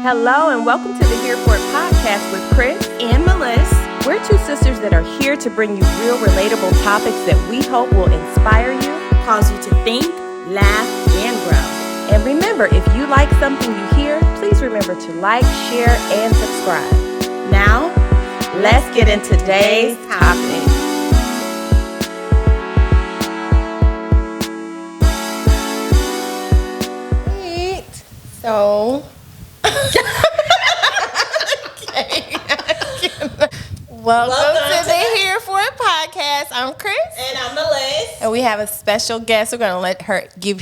Hello and welcome to the Here For It podcast with Chris and Melissa. We're two sisters that are here to bring you real relatable topics that we hope will inspire you, cause you to think, laugh, and grow. And remember, if you like something you hear, please remember to like, share, and subscribe. Now, let's get into today's topic. So, welcome to the Here For It podcast. I'm Chris, and I'm Melissa, and we have a special guest. We're gonna let her give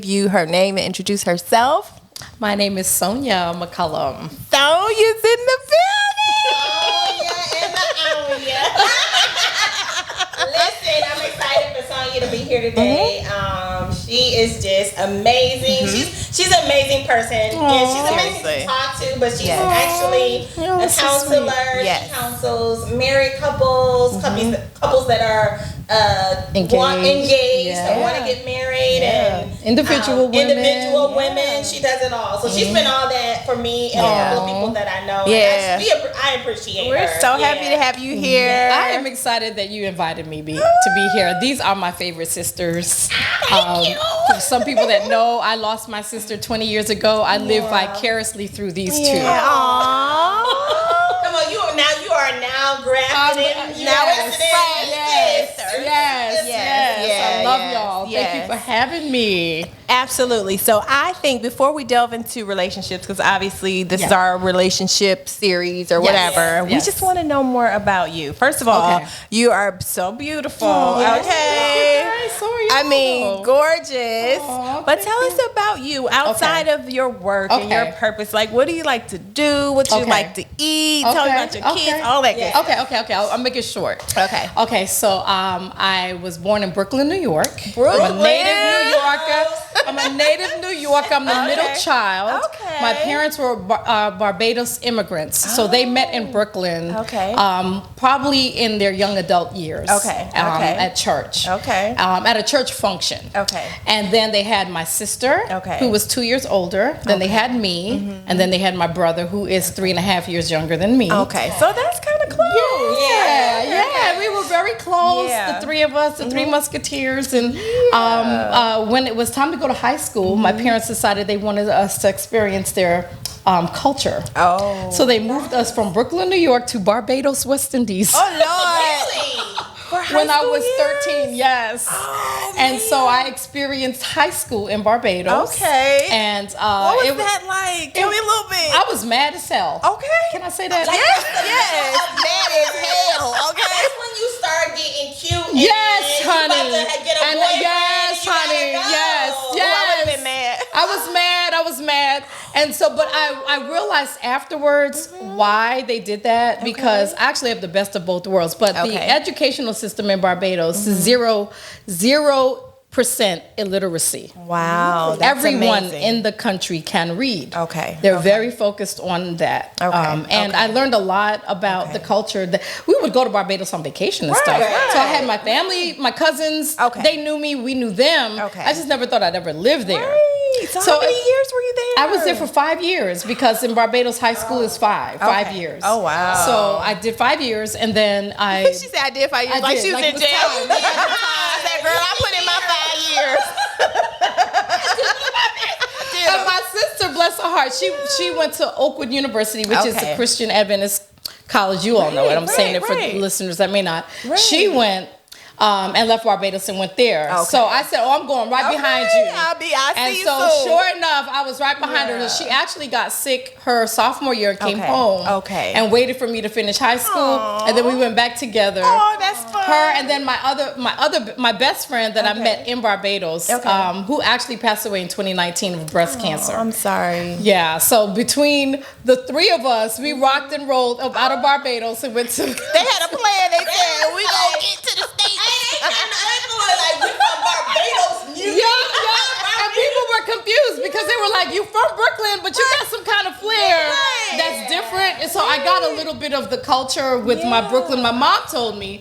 you her name and introduce herself. My name is Sonya McCollum. Sonya's in the building. Sonya in the Listen, I'm excited for Sonya to be here today. She is just amazing. She's an amazing person. And she's amazing to talk to, but she's actually a counselor. She counsels married couples, couples that are engaged and want to get married, and individual women. She does it all. So she's been all that for me and all the people that I know. Yeah. I appreciate her. We're so happy to have you here. I am excited that you invited me to be here. These are my favorite sisters. Thank you. For some people that know, I lost my sister 20 years ago. I live vicariously through these two. Aww. Come on, you are now grafted in. Yes. I love y'all. Thank you for having me. Absolutely. So I think before we delve into relationships, because obviously this is our relationship series or whatever, we just want to know more about you. First of all, you are so beautiful. I mean, gorgeous. But tell us about you outside of your work and your purpose. Like, what do you like to do? What you like to eat? Tell me about your kids. All that good stuff. Okay. I'll make it short. Okay. So I was born in Brooklyn, New York. Brooklyn. I'm a native New Yorker. I'm the middle child. Okay. My parents were Barbados immigrants, so they met in Brooklyn. Probably in their young adult years. At church. At a church function. And then they had my sister, who was 2 years older. Then they had me, and then they had my brother, who is 3.5 years younger than me. So that's kind of close. Yeah. We were very close. The three of us, the three musketeers, and when it was time to go to high school, my parents decided they wanted us to experience their culture. So they moved us from Brooklyn, New York to Barbados, West Indies. When I was 13, and so I experienced high school in Barbados. And what was that like? Tell me a little bit. I was mad as hell. Can I say that? Mad as hell. That's when you start getting cute. Yes, honey. I would have been mad. I was mad. And so, but I realized afterwards why they did that, because I actually have the best of both worlds. But the educational system in Barbados is 0% illiteracy. Wow, that's everyone amazing. In the country can read. They're very focused on that. I learned a lot about the culture. We would go to Barbados on vacation and stuff. So I had my family, my cousins. They knew me, we knew them. I just never thought I'd ever live there. So how many years were you there? I was there for 5 years, because in Barbados high school is 5 years. Oh wow! So I did 5 years, and then She said I did 5 years. Like she was in jail. I said, "Girl, I put in my 5 years." And my sister, bless her heart, she went to Oakwood University, which is a Christian Adventist college. You all know it. I'm saying it for the listeners that may not. She went. And left Barbados and went there. So I said, I'm going right behind you. I see you so soon. Sure enough, I was right behind her. She actually got sick her sophomore year, came home, and waited for me to finish high school, and then we went back together. Oh, that's fun. Her and then my best friend that I met in Barbados, who actually passed away in 2019 of breast cancer. I'm sorry. Yeah, so between the three of us, we rocked and rolled up out of Barbados and went to. They had a plan. They said, "We gonna get to the States." Like, we from Barbados, New York. And people were confused because they were like, "You from Brooklyn, but you got some kind of flair that's different." And so I got a little bit of the culture with my Brooklyn. My mom told me.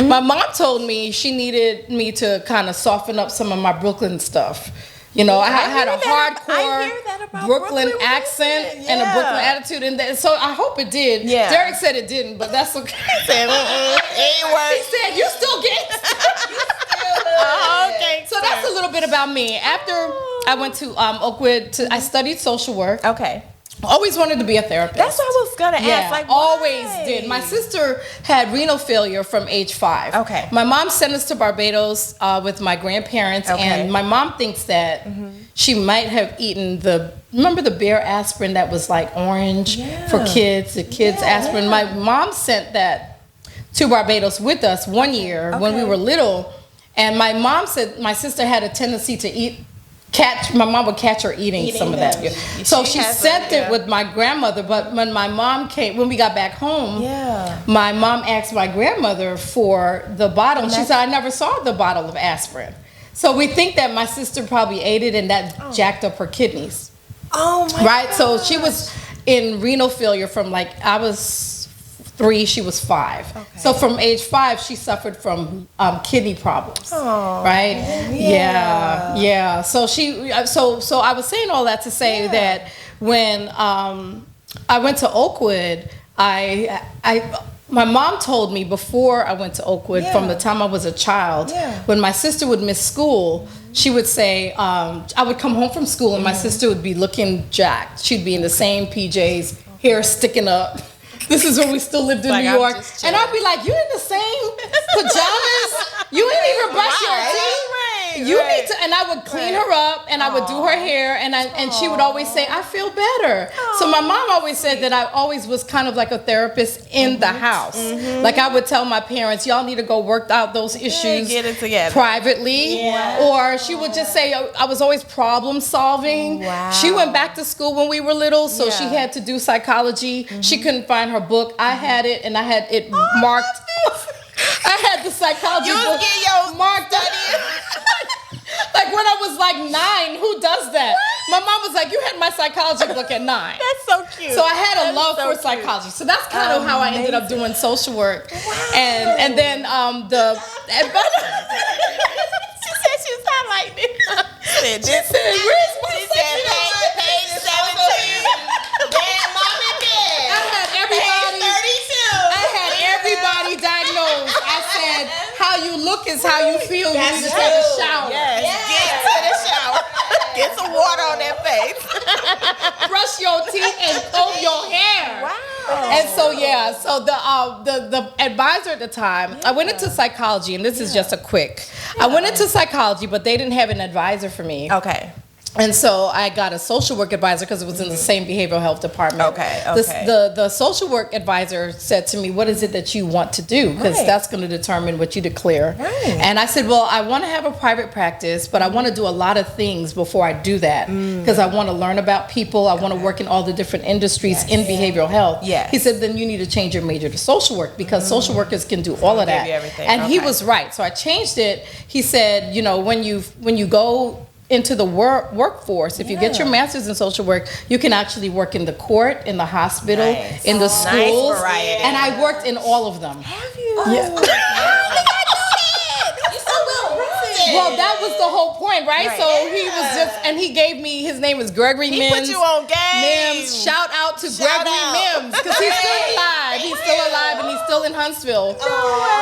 My mom told me she needed me to kind of soften up some of my Brooklyn stuff. You know, I had a hardcore Brooklyn accent and a Brooklyn attitude, and so I hope it did. Yeah. Derek said it didn't, but that's okay. He said, he said, "You still get." Okay. So that's a little bit about me. After I went to Oakwood, I studied social work. Okay. Always wanted to be a therapist. That's what I was gonna ask. Like, always did. My sister had renal failure from age 5. Okay. My mom sent us to Barbados with my grandparents, and my mom thinks that she might have eaten remember the Bear aspirin that was like orange for kids, the kids aspirin. My mom sent that to Barbados with us one year when we were little, and my mom said my sister had a tendency to my mom would catch her eating some of that. So she sent it with my grandmother, but when my mom when we got back home, my mom asked my grandmother for the bottle. She said, I never saw the bottle of aspirin. So we think that my sister probably ate it and that jacked up her kidneys. Oh my God. So she was in renal failure from I was 3, she was 5. Okay. So from age 5, she suffered from kidney problems. Oh, right? Yeah. So so I was saying all that to say that when I went to Oakwood, my mom told me before I went to Oakwood, from the time I was a child, when my sister would miss school, she would say, I would come home from school and my sister would be looking jacked. She'd be in the same PJs, hair sticking up. This is when we still lived in New York. And I'd be like, you in the same pajamas? You ain't even brush your teeth? You need to, and I would clean her up and I would do her hair and she would always say, I feel better. So my mom always said that I always was kind of like a therapist in the house. Like I would tell my parents, y'all need to go work out those issues get it together privately. Or she would just say, I was always problem solving. She went back to school when we were little, so she had to do psychology. She couldn't find her book. I had it and I had it marked. I had the psychology book marked up. Like when I was like 9, who does that? My mom was like, you had my psychology book at 9. That's so cute. So I had a love for psychology. So that's kind of how I ended up doing social work. And then she said she was highlighting it. She said, where's my psychology? Page 17. Damn, mom and dad. I had everybody diagnosed. I said, how you look is how you feel. You need to take a shower. Get to the shower. Get some water on that face. Brush your teeth and comb your hair. Wow. And so the advisor at the time, I went into psychology, and this is just a quick. I went into psychology, but they didn't have an advisor for me. Okay. And so I got a social work advisor because it was in the same behavioral health department. Okay. The social work advisor said to me, what is it that you want to do? Because that's going to determine what you declare. Right. And I said, well, I want to have a private practice, but I want to do a lot of things before I do that. Because I want to learn about people. I want to work in all the different industries in behavioral health. Yes. He said, then you need to change your major to social work because social workers can do all of that. And he was right. So I changed it. He said, when you go into the workforce, if you get your master's in social work, you can actually work in the court, in the hospital, in the schools. Nice variety. And I worked in all of them. Have you? Yeah. Well, that was the whole point, right? So he was and he gave me, his name is Gregory Mims. He put you on game. Mims. Shout out to Gregory Mims, because he's still alive. He's still alive and he's still in Huntsville.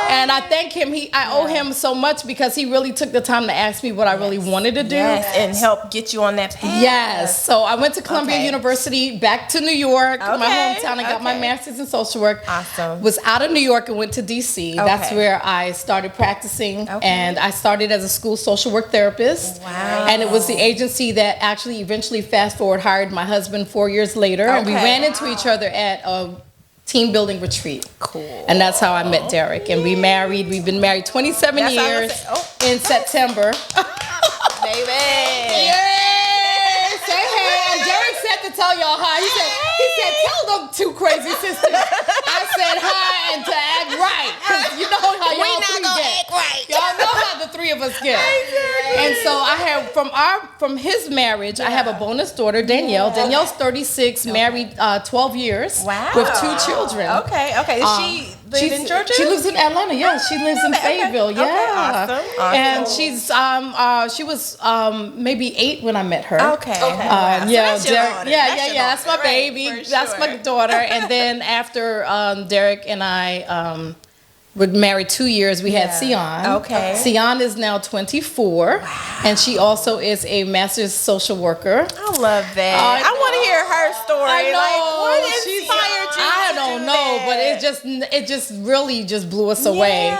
And I thank him. I owe him so much because he really took the time to ask me what I really wanted to do. And help get you on that path. Yes. So I went to Columbia University, back to New York, my hometown, and got my master's in social work. Awesome. Was out of New York and went to DC. That's where I started practicing. And I started as a school social work therapist. Wow. And it was the agency that actually eventually fast forward hired my husband 4 years later. And we ran into each other at a team building retreat. Cool. And that's how I met Derek. And we married. We've been married 27 years in September. Baby. Yay! Say hey. And Derek said to tell y'all hi. He said, tell them 2 crazy sisters. I said hi and to act right. Because you know how y'all three get. Y'all know how the 3 three of us give. And so I have from his marriage, I have a bonus daughter, Danielle. Danielle's 36, married 12 years with 2 children. Okay. She lives in Georgia? She lives in Atlanta. Yeah, she lives in Fayetteville. Yeah. Okay. Awesome. And she was maybe 8 when I met her. Okay. Yeah, Derek. Yeah. That's my baby. That's my daughter. And then after Derek and I were married 2 years, we had Sion. Okay. Sion is now 24, and she also is a master's social worker. I love that. I want to hear her story. I know. Like, what inspired you? I don't know, but it just really just blew us away.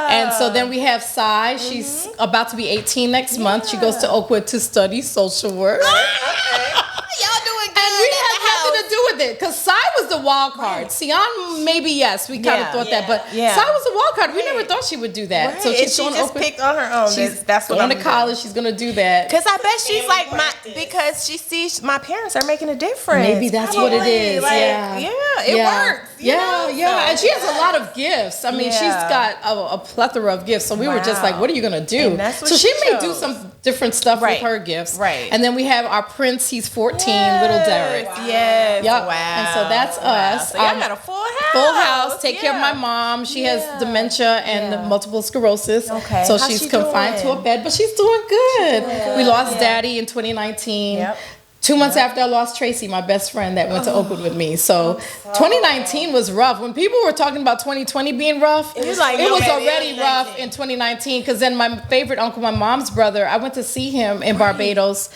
And so then we have Sai. She's about to be 18 next month. She goes to Oakwood to study social work. Y'all doing good. And we had nothing to do with it because Sai was the wild card. Sion, maybe yes, we kind of thought that, but Sai was the wild card. We never thought she would do that. So she's going to Oakwood. Picked on her own. That's what going to college. She's going to do that. Because I bet she's like because she sees my parents are making a difference. Maybe that's what it is. Like, it works. Yeah. And she has a lot of gifts. I mean, she's got a plethora of gifts. So we were just like, what are you going to do? So she may do some different stuff with her gifts. Right. And then we have our prince. He's 14, little Derek. Yes. Yep. Wow. And so that's us. So y'all got a full house. Full house. Take care of my mom. She has dementia and multiple sclerosis. Okay. So she's confined to a bed, but she's doing good. We lost Daddy in 2019. Yep. 2 months after I lost Tracy, my best friend that went to Oakwood with me. So 2019 was rough. When people were talking about 2020 being rough, it was already rough in 2019. Because then my favorite uncle, my mom's brother, I went to see him in Barbados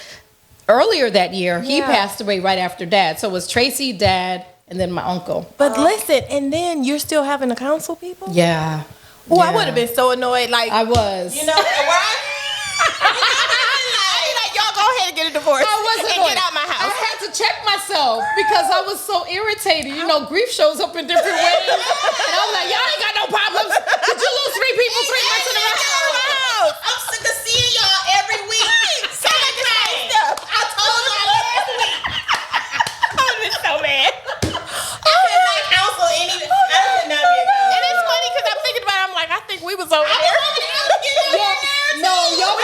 earlier that year. He passed away right after Dad. So it was Tracy, Dad, and then my uncle. But listen, and then you're still having to counsel people? Yeah. Oh, I would have been so annoyed. Like I was. You know, y'all go ahead and get a divorce. I was and get out my house. I had to check myself because I was so irritated. You know, grief shows up in different ways. And I'm like, y'all ain't got no problems. Did you lose 3 people 3 months in a row? I'm sick of seeing y'all every week. Same stuff. I told y'all last week. I would have been so mad. I could not counsel any. I could not be a counselor. And it's funny because I'm thinking about it. I'm like, I think we was over there. Y'all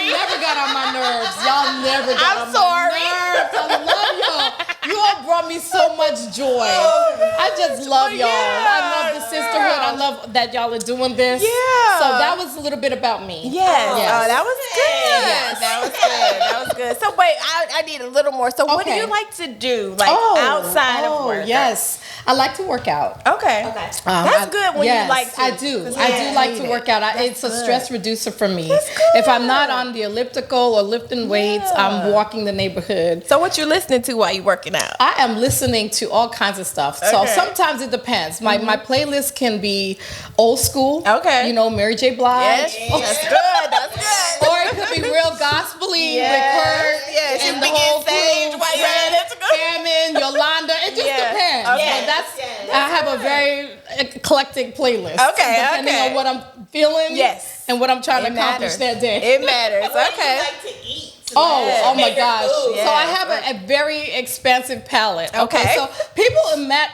never got on my nerves. Y'all never got on my nerves. I love y'all. You all brought me so much joy. I just love y'all. I love the sisterhood. I love that y'all are doing this. Yeah. So that was a little bit about me. Yes. Yes. Oh, that was good. Yes. That was good. So wait, I need a little more. So what do you like to do, like outside of work? Yes, I like to work out. Okay. That's good when you like to. I do like to work out. It's a stress reducer for me. If I'm not on the elliptical or lifting weights, I'm walking the neighborhood. So what you listening to while you working out? I am listening to all kinds of stuff. So sometimes it depends. My playlist can be old school. Okay. You know, Mary J. Blige. Yes, that's good. Or it could be real gospel-y with Kurt and the whole crew. Cameron, Yolanda. It just depends. Okay. So I have a very eclectic playlist. Depending on what I'm feeling. Yes. And what I'm trying to accomplish that day. It matters. What do you like to eat? Oh my gosh. Food. So I have a very expansive palate. Okay. So people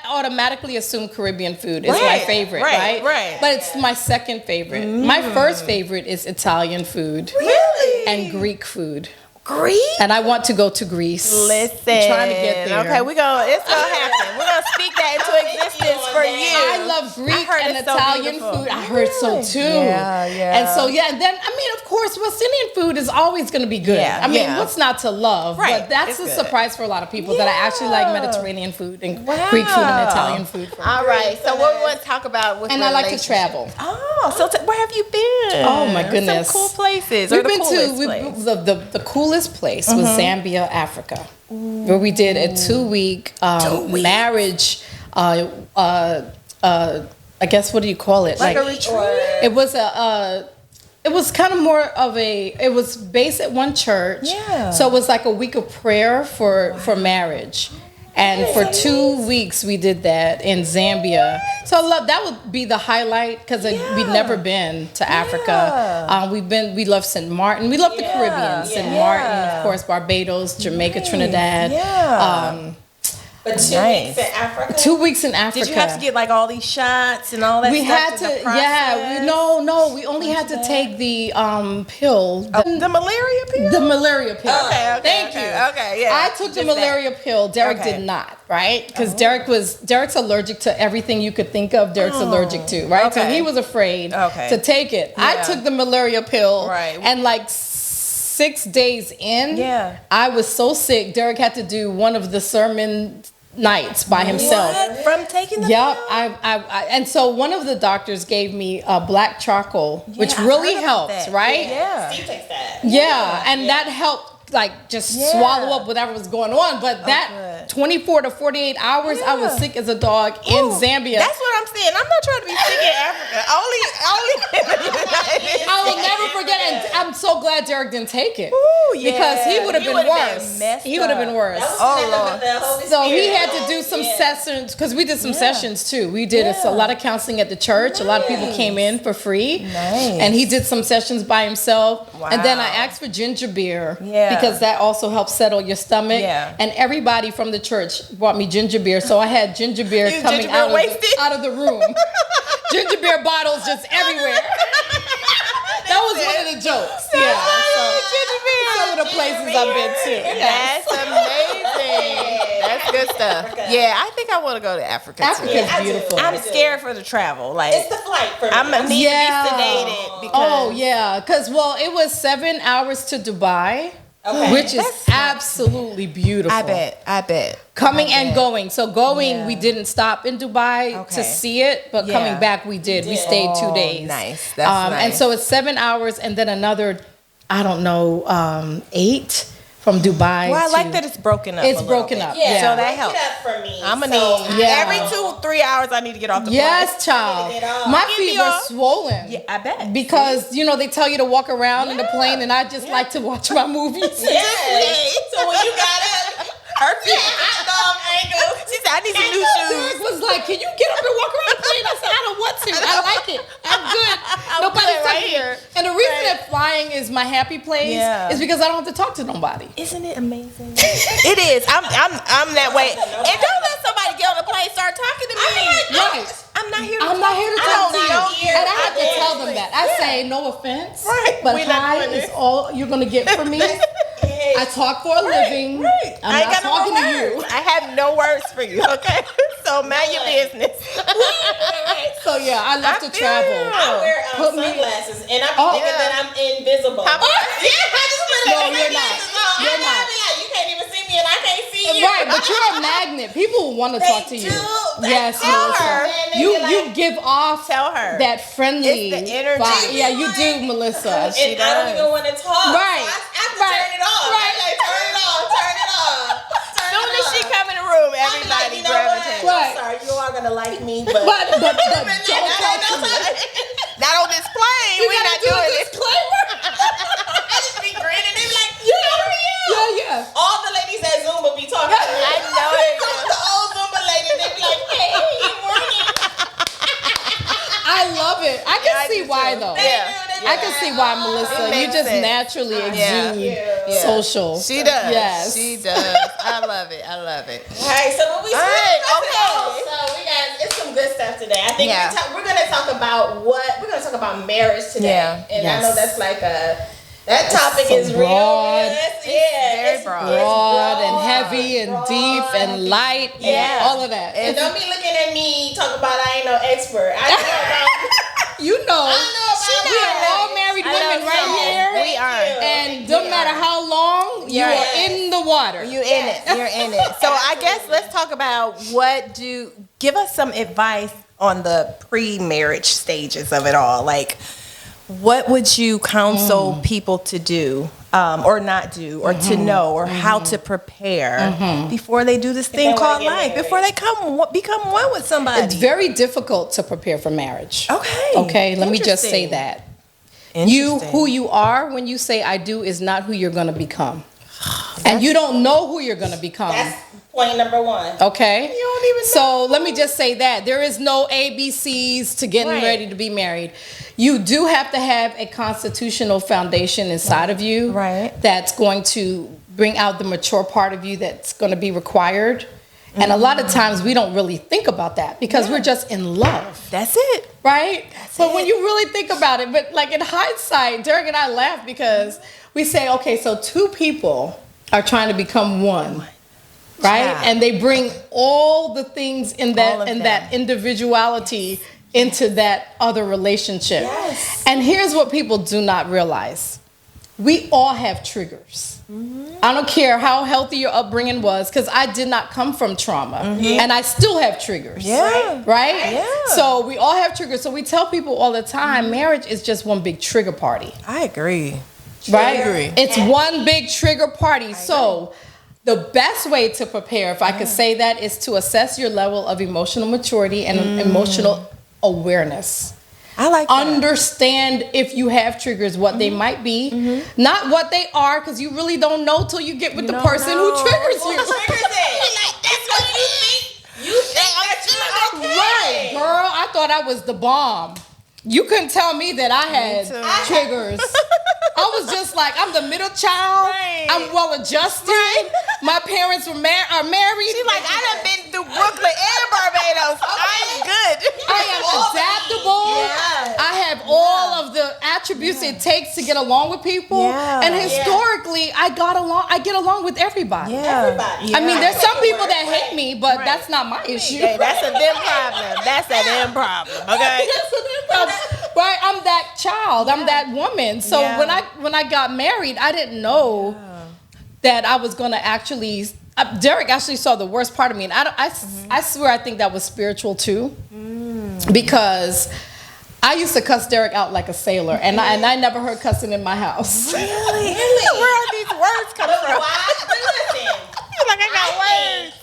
automatically assume Caribbean food is my favorite, right? But it's my second favorite. My first favorite is Italian food. Really? And Greek food. Greece? And I want to go to Greece. Listen. I'm trying to get there. Okay, it's gonna happen. We're gonna speak that into existence for you. I love Greek and Italian food. I heard so too. Yeah. And so and then I mean, of course, West Indian food is always gonna be good. I mean, what's not to love? Right. But that's a surprise for a lot of people that I actually like Mediterranean food and Greek food and Italian food. All right. So what we want to talk about with I like to travel. Oh, so where have you been? Oh my goodness. Some cool places. We've been to the coolest place was Zambia, Africa, where we did a 2-week marriage. I guess what do you call it? Like a retreat. It was it was kind of more of it was based at one church. Yeah. So it was like a week of prayer for marriage. And for 2 weeks we did that in Zambia. So that would be the highlight because we'd never been to Africa. We love St. Martin. We love the Caribbean. St. Martin, of course, Barbados, Jamaica, Trinidad. But 2 weeks in Africa? 2 weeks in Africa. Did you have to get like all these shots and all that we stuff? Had to, we only had to take the pill. The malaria pill? The malaria pill. Okay. Thank you. Okay, yeah. I took the malaria pill. Derek did not, right? Because Derek's allergic to everything you could think of. Derek's allergic to, right? So he was afraid to take it. Yeah. I took the malaria pill, and like 6 days in, I was so sick. Derek had to do one of the sermon nights by himself. What? From taking the pill? I and so one of the doctors gave me black charcoal, which really helped, right? Yeah. Steve takes that. And that helped like just swallow up whatever was going on. But that 24 to 48 hours, I was sick as a dog in Zambia. That's what I'm saying. I'm not trying to be sick in Africa. Only I will never forget it. I'm so glad Derek didn't take it. Because he would have been worse. He would have been worse. Lord. So he had to do some sessions, because we did some sessions too. We did a lot of counseling at the church. A lot of people came in for free. And he did some sessions by himself. And then I asked for ginger beer. Because that also helps settle your stomach. And everybody from the church brought me ginger beer. So I had ginger beer coming out of the room. Ginger beer bottles just everywhere. That was one of the jokes. Some of the places I've been to. That's amazing. That's good stuff. Yeah, I think I want to go to Africa too. Africa's beautiful. I'm scared for the travel. Like, it's the flight for me. I'm gonna need to be sedated. Because it was 7 hours to Dubai. Which is absolutely beautiful. I bet. Coming and going. So going, we didn't stop in Dubai to see it, but coming back we did. We stayed 2 days. Nice. That's nice. And so it's 7 hours and then another, 8 from Dubai. Well, I like that it's broken up. It's broken up. Yeah. So that helps. For me. I'm gonna need every 2-3 hours. I need to get off the plane. Yes, child. My feet were swollen. Yeah, I bet. Because they tell you to walk around in the plane, and I just like to watch my movies. So when you got up, her feet ankle. She said, "I need some new shoes." Derek was like, "Can you get up and walk around the plane?" I said, "I don't want to. I like it. I'm good. Nobody's right here." And the reason that flying is my happy place is because I don't have to talk to nobody. Isn't it amazing? It is. I'm that way. And don't let somebody get on the plane start talking to me. Right. I'm not here to talk to you. And I have to tell them that. I say, no offense, but hi is all you're going to get from me. I talk for a living. I'm not talking to you. I have no words for you, okay? So mind your business. So I love to travel. I wear sunglasses, and I'm thinking that I'm invisible. No, you're not. You're not. You can't even see me, and I can't see you. Right, but you're a magnet. People want to talk to you. Yes, Melissa. You give off that friendly vibe. Yeah, you do, Melissa. And I don't even want to talk. Right. So I have to turn it off. Right. Like, turn it off. As soon as she come in the room, everybody gravitates. I'm sorry, you are gonna like me, but don't talk to me. Not on this plane. We're not doing this. I just be grinning. They be like, Yeah. All the ladies at Zumba be talking to me. I know it. Some of the old Zumba ladies, they be like, hey, good morning. I love it. I can see why though. I can see why, Melissa. You just naturally exude social. She does. Yes. She does. I love it. All right, so what we so we got it's some good stuff today. I think we're gonna talk about marriage today, and I know that's like that topic is broad. Real. It's very broad and heavy and deep and light. And all of that. And don't be looking at me talking about I ain't no expert. I know about we are all married women right here. We are. And no matter how long, you are in the water. You're in it. So I guess let's talk about give us some advice on the pre-marriage stages of it all. Like, what would you counsel people to do or not do or to know or how to prepare before they do this thing called life, before they become one with somebody? It's very difficult to prepare for marriage. Okay, let me just say that. Who you are when you say I do is not who you're going to become. And you don't know who you're going to become. That's point number one. Okay. You don't even know. So let me just say that. There is no ABCs to getting ready to be married. You do have to have a constitutional foundation inside of you that's going to bring out the mature part of you that's going to be required And a lot of times we don't really think about that because we're just in love. That's it. Right? When you really think about it, but like in hindsight, Derek and I laugh because we say, okay, so two people are trying to become one. Right? Yeah. And they bring all the things in that individuality into that other relationship. Yes. And here's what people do not realize. We all have triggers. Mm-hmm. I don't care how healthy your upbringing was, because I did not come from trauma. Mm-hmm. And I still have triggers. Yeah. Right? Yeah. So we all have triggers. So we tell people all the time, marriage is just one big trigger party. I agree. Right? I agree. It's one big trigger party. So the best way to prepare, if I could say that, is to assess your level of emotional maturity and emotional awareness. I like that. Understand if you have triggers, what they might be, not what they are, because you really don't know till you get with the person who triggers you. Who triggers it? Like, that's what you think. You think that you're okay. Right, girl. I thought I was the bomb. You couldn't tell me that I had triggers. I was just like, I'm the middle child. Right. I'm well adjusted. Right. My parents are married. She's like, I done been through Brooklyn and Barbados. I'm good. I am adaptable. Yes. I have all of the attributes it takes to get along with people. Yeah. And historically, I get along with everybody. Yeah. Everybody. I mean, there's some people that hate me, but that's not my issue. Hey, that's a them problem. That's a them problem. Okay. That's a them problem. Right, I'm that child. I'm that woman. So when I got married, I didn't know that I was going to actually. Derek actually saw the worst part of me, and I swear I think that was spiritual too, because I used to cuss Derek out like a sailor, and I never heard cussing in my house. Really? Where are these words coming from? Listen, like I got words.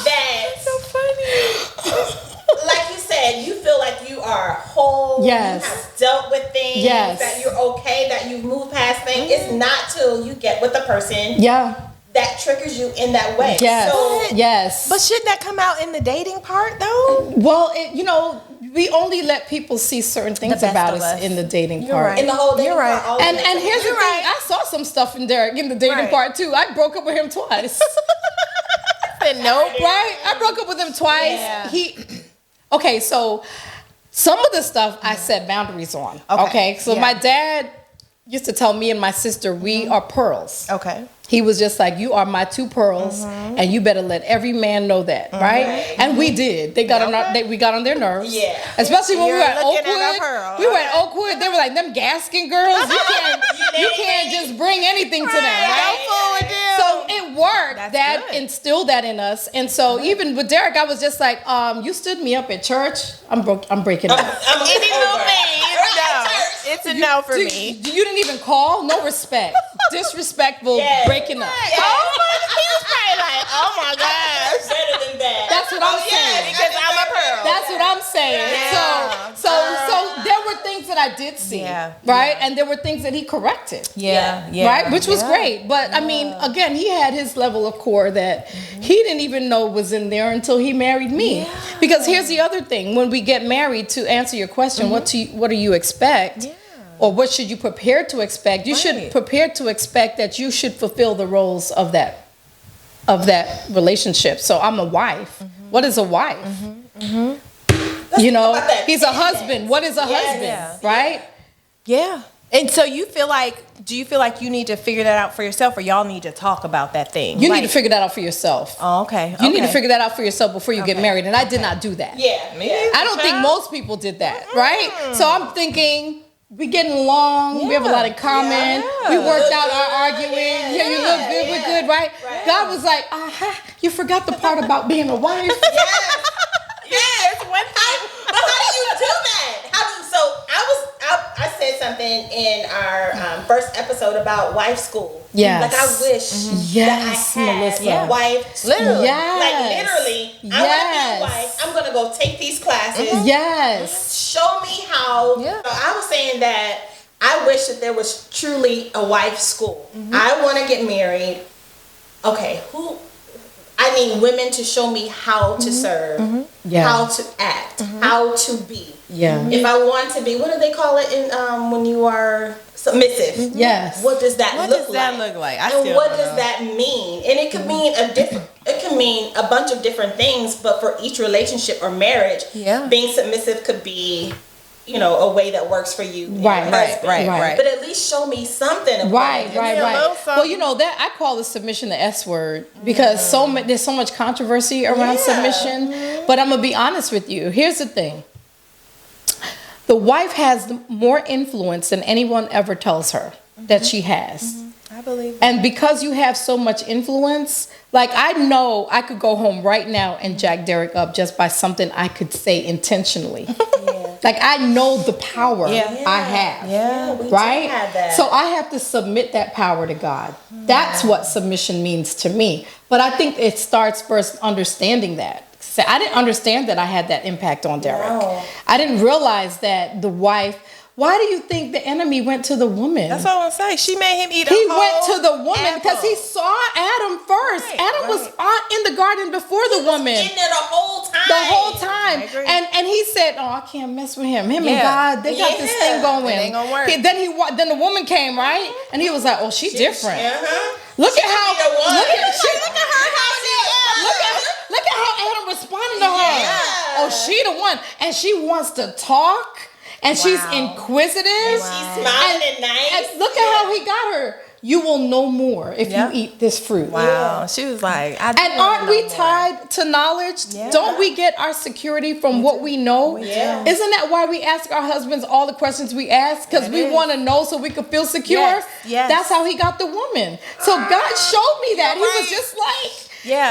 That's so funny. Like you said, you feel like you are whole. Yes. You have dealt with things. Yes. That you're okay. That you've moved past things. It's not till you get with the person. Yeah. That triggers you in that way. Yes. So, yes. But shouldn't that come out in the dating part though? Well, we only let people see certain things about us in the dating part. Right. In the whole dating part. And here's the thing. I saw some stuff in Derek in the dating part too. I broke up with him twice. Nope. Right? I broke up with him twice. Yeah. Okay, so some of the stuff I set boundaries on. Okay. So my dad used to tell me and my sister, we are pearls. Okay. He was just like, you are my two pearls, and you better let every man know that, right? And we did. We got on their nerves. Yeah. Especially when we were at Oakwood. We were at Oakwood. They were like, them Gaskin girls. You can't just bring anything to them, right? So it worked. That instilled that in us. And so even with Derek, I was just like, you stood me up at church. I'm breaking up. Any little thing, it's a no for me. You didn't even call? No respect. Disrespectful. Breaking up. He was probably like, oh my gosh. Better than that. That's what I'm saying. Because I'm a pearl. That's what I'm saying. Yeah. So there were things that I did see, right? And there were things that he corrected. Right? Which was great. But I mean, again, he had his level of core that he didn't even know was in there until he married me. Yeah. Because here's the other thing. When we get married, to answer your question, what do you expect? Yeah. Or what should you prepare to expect? You should prepare to expect that you should fulfill the roles of that relationship. So I'm a wife. What is a wife? He's a husband. What is a husband? Right? Yeah. And so do you feel like you need to figure that out for yourself, or y'all need to talk about that thing? You need to figure that out for yourself. Oh, okay. You need to figure that out for yourself before you get married. And I did not do that. I don't think most people did that, right? So I'm thinking, we getting along. We have a lot in common. We worked out our arguing. You look good. We're good, right? God was like, you forgot the part about being a wife. Yes. But how do you do that? I said something in our first episode about wife school. Yes. Like I wish that I had Melissa. Wife school. Literally. Literally. I want to be a wife. I'm going to go take these classes. Yes. Show me how. Yeah. So I was saying that I wish that there was truly a wife school. I want to get married. Okay, I need women to show me how to serve, how to act, how to be. Yeah. If I want to be, what do they call it in when you are submissive? Yes. What does that look like? What does that look like? And what does that mean? And it could mean a it can mean a bunch of different things, but for each relationship or marriage, being submissive could be, you know, a way that works for you. Right. But at least show me something. Right. Well, you know, that I call the submission the S word, because there's so much controversy around submission. But I'm gonna be honest with you. Here's the thing: the wife has more influence than anyone ever tells her that she has. I believe that. And because you have so much influence, like, I know I could go home right now and jack Derek up just by something I could say intentionally. Like, I know the power I have. Yeah, we right? do have that. So I have to submit that power to God. That's what submission means to me. But I think it starts first understanding that. I didn't understand that I had that impact on Derek. No. I didn't realize that the wife. Why do you think the enemy went to the woman? That's what I want to say. She made him eat. He went to the woman because he saw Adam first. Adam was in the garden before the woman. In there the whole time. The whole time. And he said, "Oh, I can't mess with him. Him and God, they got this thing going. It ain't gonna work." Then the woman came, right? And he was like, "Oh, she's different. Look at how Adam responded to her. Oh, she the one, and she wants to talk." And she's inquisitive. And she's smiling and nice. And look at how he got her. You will know more if you eat this fruit. Wow. She was like, and aren't we tied to knowledge? Yeah. Don't we get our security from what we know? Yeah. Isn't that why we ask our husbands all the questions we ask? Because we want to know so we can feel secure? Yes. That's how he got the woman. So God showed me that. He was just like,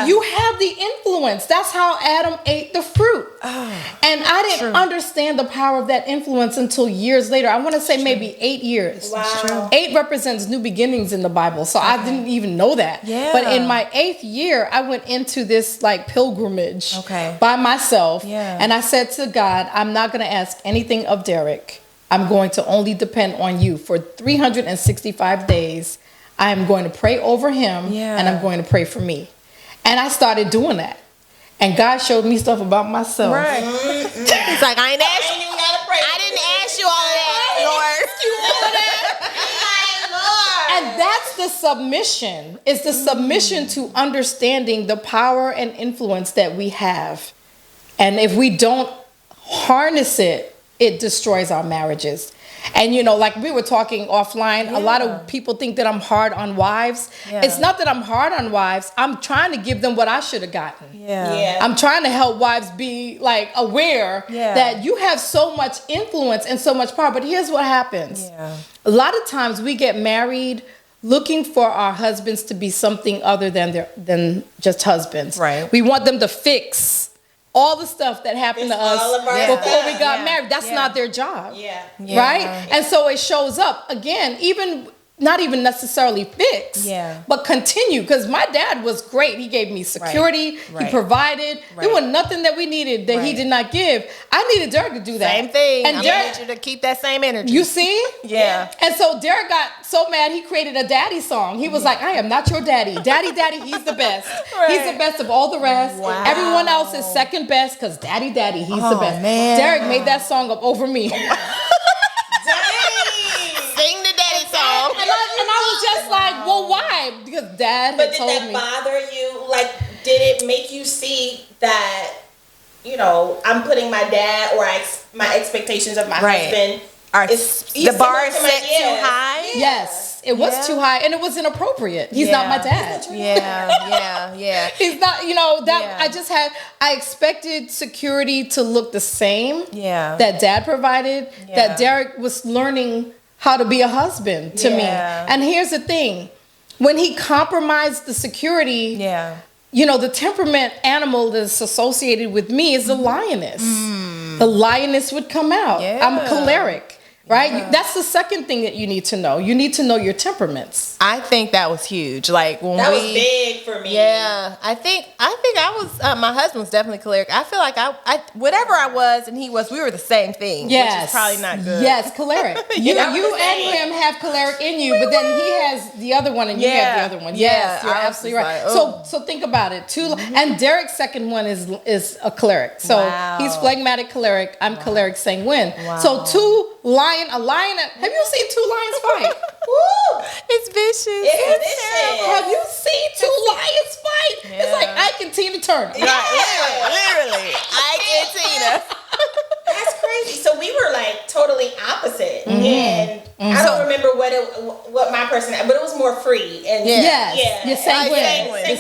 you have the influence. That's how Adam ate the fruit. And I didn't understand the power of that influence until years later. I want to say maybe 8 years. Wow. 8 represents new beginnings in the Bible. So I didn't even know that. Yeah. But in my 8th year, I went into this like pilgrimage by myself. Yeah. And I said to God, I'm not going to ask anything of Derek. I'm going to only depend on you for 365 days. I am going to pray over him and I'm going to pray for me. And I started doing that. And God showed me stuff about myself. Right. He's like, I didn't ask you all of that, Lord. And that's the submission. It's the submission to understanding the power and influence that we have. And if we don't harness it, it destroys our marriages. And, you know, like we were talking offline, a lot of people think that I'm hard on wives. It's not that I'm hard on wives. I'm trying to give them what I should have gotten. I'm trying to help wives be like aware that you have so much influence and so much power. But here's what happens. A lot of times we get married looking for our husbands to be something other than just husbands. Right. We want them to fix all the stuff that happened to us before we got married. That's not their job. Right? And so it shows up again, even not even necessarily fix, but continue. Because my dad was great. He gave me security. He provided. There was nothing that we needed that he did not give. I needed Derek to do that. Same thing. And Derek, need you to keep that same energy. You see? Yeah. And so Derek got so mad, he created a daddy song. He was like, I am not your daddy. Daddy, he's the best. He's the best of all the rest. Wow. Everyone else is second best because daddy, he's the best. Man. Derek made that song up over me. Sing the daddy song. And I was just like, well, why? Because dad had told me. But did that bother you? Like, did it make you see that, you know, I'm putting my dad or my expectations of my husband the bar is set too high? Yes, it was too high and it was inappropriate. He's not my dad. Yeah. He's not, you know, that I expected security to look the same that dad provided, that Derek was learning how to be a husband to me. And here's the thing, when he compromised the security, you know, the temperament animal that's associated with me is the lioness. The lioness would come out. I'm choleric. Right? That's the second thing that you need to know. You need to know your temperaments. I think that was huge. Like when that was big for me. Yeah. I think I was my husband was definitely choleric. I feel like I whatever I was and he was, we were the same thing. Yes. Which is probably not good. Yes, choleric. You and him have choleric in you, but then he has the other one and you have the other one. Yes, you're absolutely right. Like, so think about it. And Derek's second one is a choleric. So he's phlegmatic choleric. I'm choleric sanguine. So a lion. Have you seen two lions fight? It's vicious. It's terrible. Have you seen two lions fight? Yeah. It's like Ike and Tina Turner. Literally. Ike and Tina. That's crazy. So we were like totally opposite, and I don't remember what my person, but it was more free and Yes. Sanguine. Yes.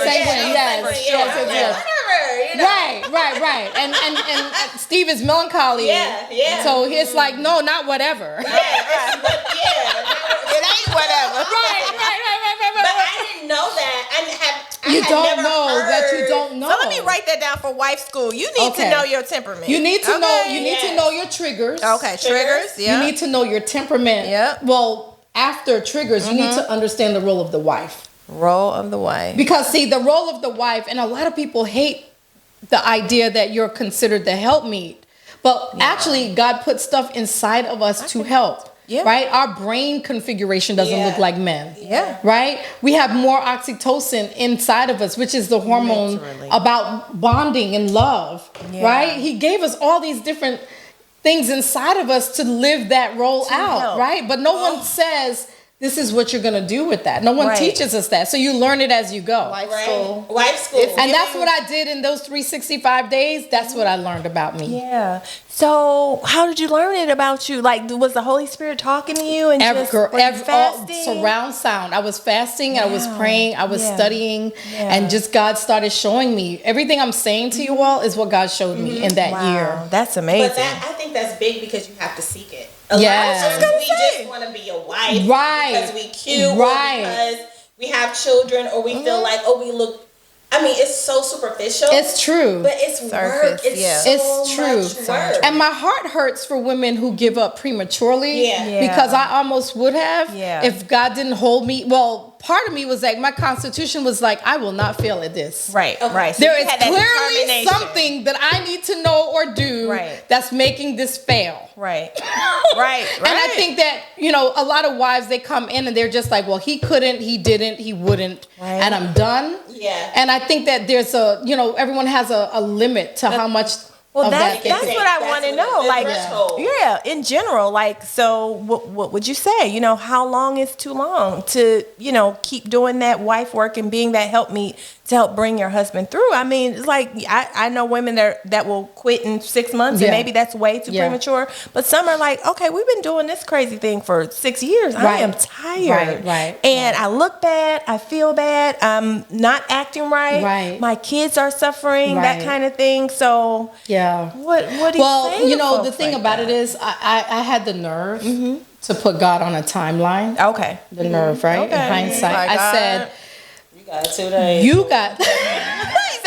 Right. And Steve is melancholy. Yeah. So it's like, no, not whatever. But It ain't whatever. Right. But I didn't know that. You don't know that you don't know. So let me write that down for wife school. You need to know your temperament. You need to know. You need to know your triggers. Okay, triggers. Yeah. You need to know your temperament. Yeah. Well, after triggers, you need to understand the role of the wife. Role of the wife. Because see, the role of the wife, and a lot of people hate the idea that you're considered the helpmeet, but actually, God put stuff inside of us to help. Yeah. Right? Our brain configuration doesn't look like men. Yeah. Right? We have more oxytocin inside of us, which is the hormone about bonding and love. Yeah. Right? He gave us all these different things inside of us to live that role out. help. Right? But no one says, this is what you're going to do with that. No one teaches us that. So you learn it as you go. Wife school. And that's what I did in those 365 days. That's what I learned about me. Yeah. So how did you learn it about you? Like, was the Holy Spirit talking to you and fasting? Surround sound. I was fasting. I was praying. I was studying, and just God started showing me everything I'm saying to you all is what God showed me in that year. That's amazing. But I think that's big because you have to seek it. A lot of times we just want to be a wife because we cute, or because we have children, or we feel like, we look. I mean, it's so superficial. It's true. But it's work. It's true. Much work. And my heart hurts for women who give up prematurely. Because I almost would have if God didn't hold me. Well, part of me was like, my constitution was like, I will not fail at this. Right. So there is clearly something that I need to know or do that's making this fail. Right. And I think that, a lot of wives, they come in and they're just like, well, he couldn't, he didn't, he wouldn't, and I'm done. Yeah. And I think that there's everyone has a limit to how much. Well, that's what I want to know. Like, in general, like, so what would you say? How long is too long to, keep doing that wife work and being that helpmeet to help bring your husband through? I mean, it's like, I know women that will quit in 6 months and maybe that's way too premature. But some are like, okay, we've been doing this crazy thing for 6 years. I am tired. And I look bad. I feel bad. I'm not acting right. My kids are suffering, that kind of thing. So, what do you say to folks the thing like about that? it is I had the nerve to put God on a timeline. Okay. The nerve, right? In hindsight. I said, you got 2 days.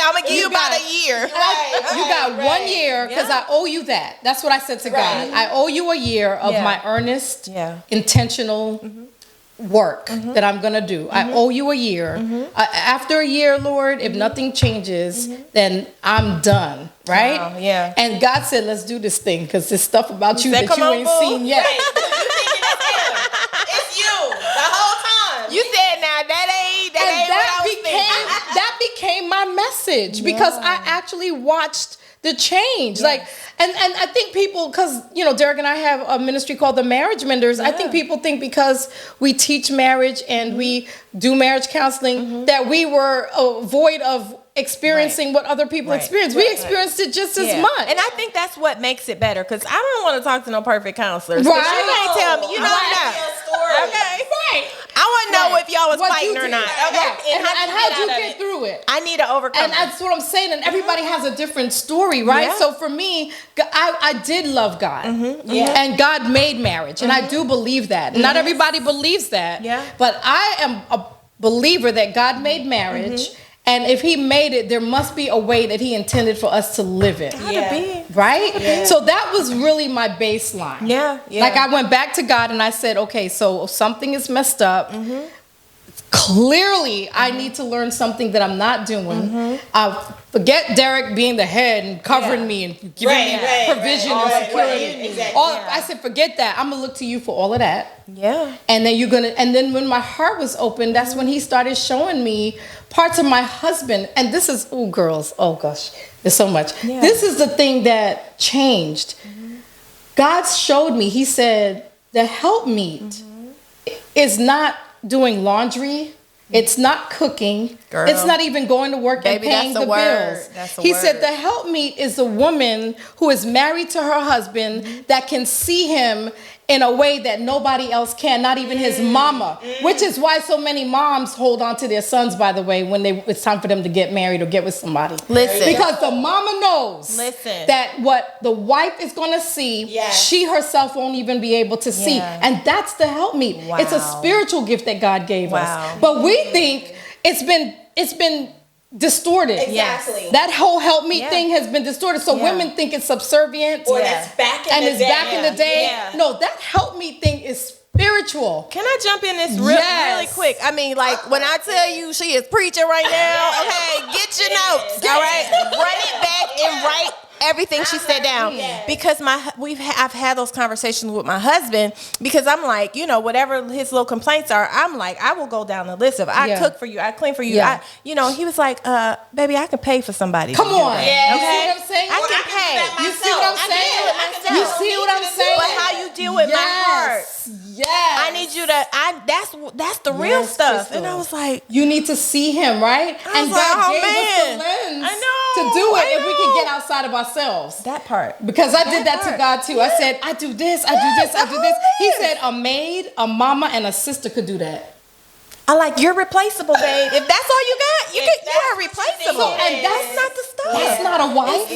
I'm going to give you about a year. You got 1 year because I owe you that. That's what I said to God. I owe you a year of my earnest, intentional work that I'm going to do. I owe you a year. After a year, Lord, if nothing changes, then I'm done. Right? Wow, yeah. And God said, let's do this thing because there's stuff about you that you ain't seen yet. It's you the whole time. You said now that became my message because I actually watched the change. Like, and I think people, because, Derek and I have a ministry called the Marriage Menders. I think people think because we teach marriage and we do marriage counseling that we were void of experiencing what other people experience. We experienced it just as much. And I think that's what makes it better because I don't want to talk to no perfect counselors. You can't tell me. Okay. I want to know if y'all was fighting or not. Okay. And how'd you get through it? I need to overcome and that's what I'm saying. And everybody has a different story, right? Yeah. So for me, I did love God. And God made marriage. And I do believe that. Not everybody believes that. But I am a believer that God made marriage. And if he made it, there must be a way that he intended for us to live it. Right? Yeah. So that was really my baseline. Like I went back to God and I said, okay, so something is messed up. Clearly, I need to learn something that I'm not doing. Forget Derek being the head and covering me and giving me provision and security. I said, forget that. I'm gonna look to you for all of that. And then and then when my heart was open, that's when he started showing me parts of my husband. And this is, girls, oh gosh, there's so much. This is the thing that changed. God showed me, he said, the helpmeet is not doing laundry. It's not cooking. Girl. It's not even going to work and paying the bills. He said the helpmeet is a woman who is married to her husband that can see him in a way that nobody else can, not even his mama, which is why so many moms hold on to their sons, by the way, when it's time for them to get married or get with somebody. Listen. Because the mama knows that what the wife is going to see, she herself won't even be able to see. And that's the helpmeet. Wow. It's a spiritual gift that God gave us. But we think it's been distorted. Exactly. That whole helpmeet thing has been distorted. So women think it's subservient. Or that's back in the day. Back in the day. No, that helpmeet thing is spiritual. Can I jump in this really quick? I mean, like, when I tell you she is preaching right now, okay, get your notes, all right? Run it back and write everything she said down. Because I've had those conversations with my husband, because I'm like, you know, whatever his little complaints are, I'm like, I will go down the list of I cook for you, I clean for you. He was like, baby, I can pay for somebody. Come on. Yeah. You see what I'm saying? I can pay. You see what I'm saying? You see what I'm saying? But how you deal with my heart. Yes. I need you to, that's the real stuff. Crystal. And I was like, you need to see him, right? And God gave us the lens to do it if we can get outside of ourselves. That part. Because I did that to God too. I said, I do this, I do this, I do this. He said a maid, a mama, and a sister could do that. I like, you're replaceable, babe. If that's all you got, you are replaceable. And that's not the stuff. That's not a wife.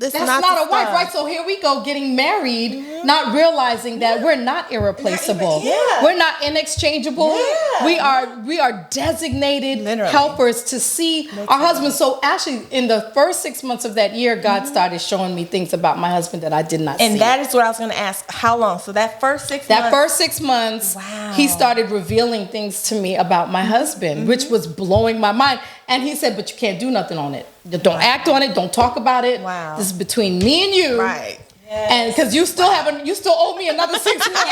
That's not a wife, right? So here we go, getting married, not realizing that we're not irreplaceable. We're not inexchangeable. We are designated helpers to see our husband. So actually, in the first 6 months of that year, God started showing me things about my husband that I did not see. And that is what I was going to ask. How long? So that first 6 months? That first 6 months, he started revealing things to me about my husband, which was blowing my mind. And he said, but you can't do nothing on it. Don't act on it. Don't talk about it. Wow. This is between me and you. Right. Yes. And because you still owe me another 6 months. You ain't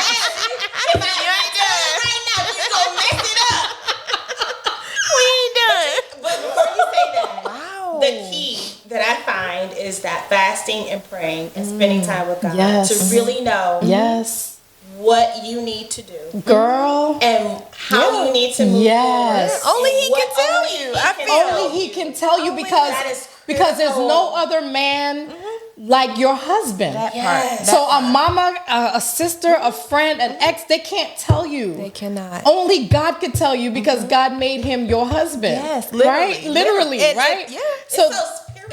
done. Right now, you gonna mess it up. We ain't done. But before you say that, the key that I find is that fasting and praying and spending time with God to really know what you need to do, girl, and how you need to move forward. Only He can tell you. Only He can tell you, because there's no other man like your husband. That part. So a mama, a sister, a friend, an ex, they can't tell you. They cannot. Only God can tell you, because God made him your husband. Yes, literally. Right? Literally, right? So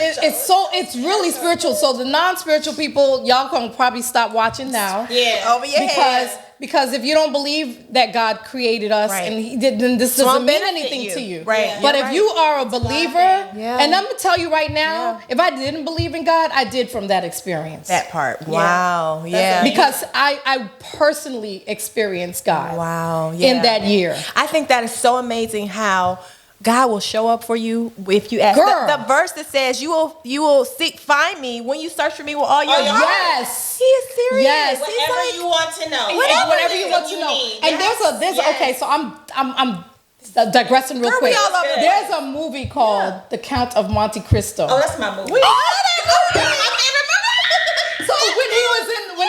it's really spiritual. So the non-spiritual people, y'all can probably stop watching now. Over your head. Because if you don't believe that God created us and He did, then this doesn't mean anything to you. Right. But if you are a believer, and I'm gonna tell you right now, if I didn't believe in God, I did from that experience. That part. Wow. Yeah. Because I personally experienced God. Wow. Yeah. In that year. I think that is so amazing how God will show up for you if you ask. The verse that says you will find me when you search for me with all your heart. Yes. He is serious. Yes. Whatever you want to know. Whatever you want to know. And there's okay, so I'm digressing real quick. There's a movie called The Count of Monte Cristo. Oh, that's my movie. So when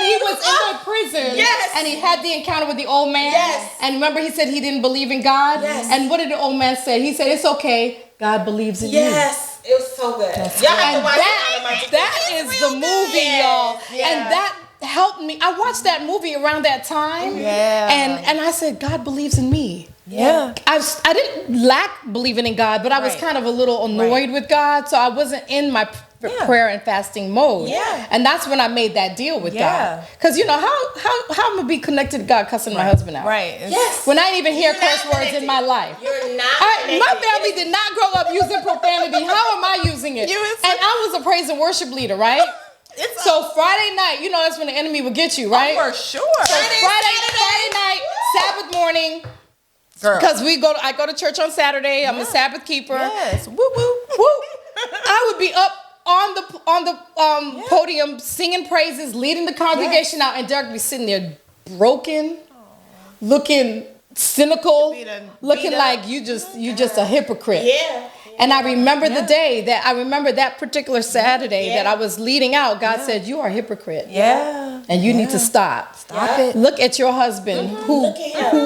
he was in the prison, and he had the encounter with the old man, and remember he said he didn't believe in God, and what did the old man say? He said, "It's okay, God believes in you." Yes, it was so good. Y'all have to watch that is the movie, y'all, and that helped me. I watched that movie around that time, and I said, God believes in me. Yeah. I didn't lack believing in God, but I was kind of a little annoyed with God, so I wasn't in my prayer and fasting mode. Yeah. And that's when I made that deal with God. Because you know, how I'm gonna be connected to God cussing my husband out? Right. Yes. When I didn't even hear curse words in my life. You're not my family did not grow up using profanity. How am I using it? And I was a praise and worship leader, right? So Friday night, you know, that's when the enemy will get you, right? For sure. So Friday night, Sabbath morning. Because I go to church on Saturday. I'm a Sabbath keeper. Yes. Woo woo woo. I would be up on the podium singing praises, leading the congregation out, and Derek would be sitting there broken, looking cynical, looking like you just a hypocrite. Yeah. And I remember the day that particular Saturday that I was leading out, God said, you are a hypocrite. Yeah. And you need to stop. Stop it. Look at your husband who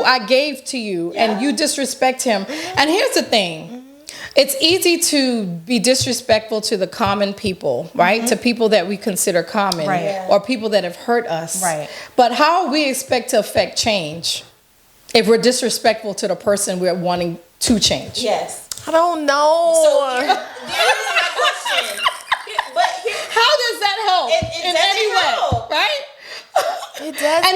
I gave to you and you disrespect him. And here's the thing. It's easy to be disrespectful to the common people, right? To people that we consider common or people that have hurt us. Right. But how we expect to affect change if we're disrespectful to the person we're wanting to change? Yes. I don't know. So here's my question. How does that help in any way? Right? It does. And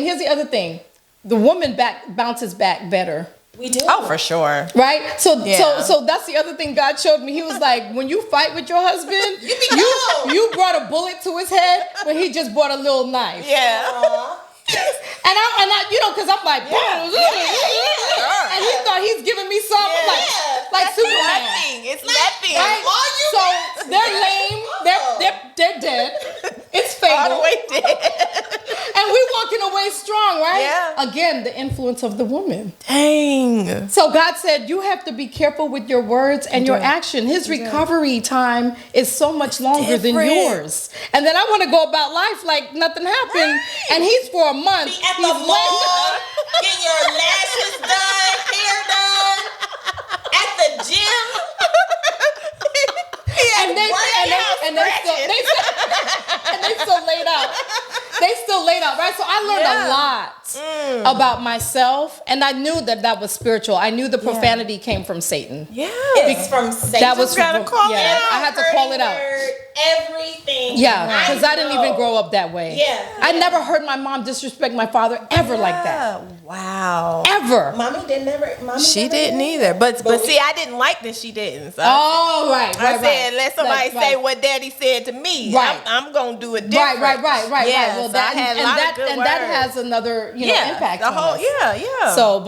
here's the other thing. The woman bounces back better. We do. Oh, for sure. Right? So that's the other thing God showed me. He was like, when you fight with your husband, you brought a bullet to his head when he just brought a little knife. Yeah. And I, because I'm like, and he thought he's giving me something like Superman. Nothing. It's nothing. Right? So they're lame. They're dead. It's fatal. All the way dead. And we walking away strong, right? Yeah. Again, the influence of the woman. Dang. So God said, you have to be careful with your words and your action. His recovery time is so much longer than yours. And then I want to go about life like nothing happened. And he's for a month. Be at the mall, get your lashes done, hair done, at the gym. And they still laid out. They still laid out, right? So I learned a lot about myself, and I knew that was spiritual. I knew the profanity came from Satan. Yeah. It's from Satan. That was gotta call it out. I had to call it out. Everything. Yeah, because I didn't even grow up that way. Yeah. I never heard my mom disrespect my father ever like that. Wow. Ever. Mommy didn't either. But see, I didn't like that she didn't. So right. I said, let somebody say what Daddy said to me. Right. I'm gonna do it different. Right. Yeah, Well, so I had a lot of good words. That has another impact the on whole, us. Yeah. So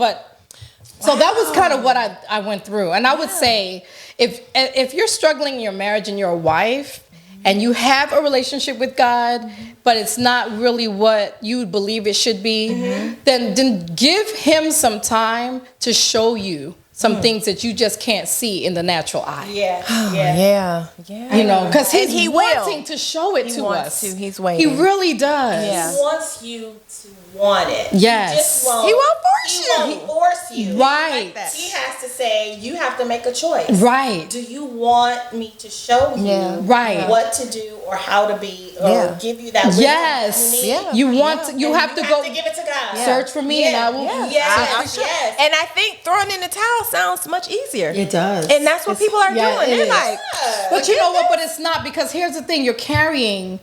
that was kind of what I went through. And I would say if you're struggling in your marriage and you're a wife and you have a relationship with God, but it's not really what you believe it should be, then give him some time to show you some things that you just can't see in the natural eye. Yeah. Because he's he wanting to show it to us. He's waiting. He really does. Yeah. He wants you to want it. Yes. He won't force you. He won't force you. Right. Like He has to say, you have to make a choice. Right. Do you want me to show you what to do or how to be or give you that wisdom yes. you need? You have to go give it to God. search for me and I will. Yes. And I think throwing in the towel sounds much easier. It does. And that's what people are doing. They're like, but you know what? But it's not, because here's the thing: you're carrying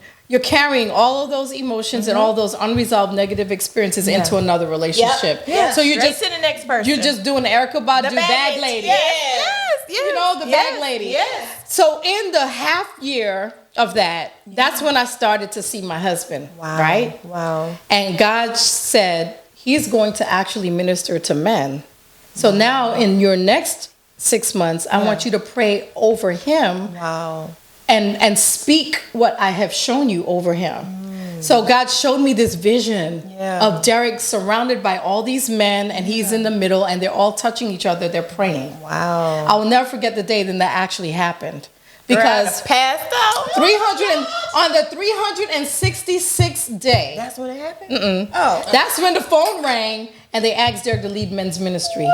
all of those emotions and all those unresolved negative experiences into another relationship. So you straight just to the next person. You're just doing the Erykah Badu bag lady. The bag lady. Yes. So in the half year of that's when I started to see my husband. Wow. Right? Wow. And God said he's going to actually minister to men. So now in your next 6 months, I want you to pray over him. Wow. And speak what I have shown you over him. So God showed me this vision of Derek surrounded by all these men, and he's in the middle, and they're all touching each other. They're praying. Wow. I will never forget the day that actually happened. Because passed out. 300 on the 366th day. That's when it happened? That's when the phone rang and they asked Derek to lead men's ministry.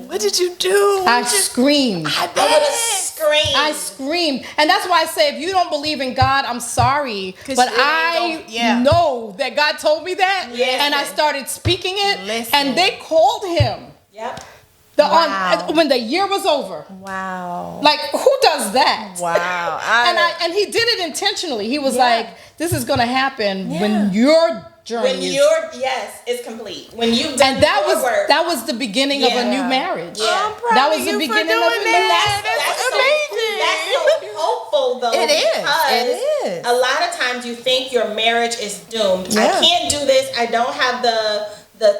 What did you do? I screamed. I would have screamed. I screamed. And that's why I say, if you don't believe in God, I'm sorry. But I know that God told me that. And I started speaking it. And they called him. Yep. When the year was over. Wow. Like, who does that? Wow. And he did it intentionally. He was like, this is going to happen when your journey is complete. When you've done work. That was the beginning of a new marriage. Yeah. I'm proud that was of the you beginning for doing of a that. new That's amazing. That's so hopeful, though. It is. A lot of times you think your marriage is doomed. I can't do this. I don't have the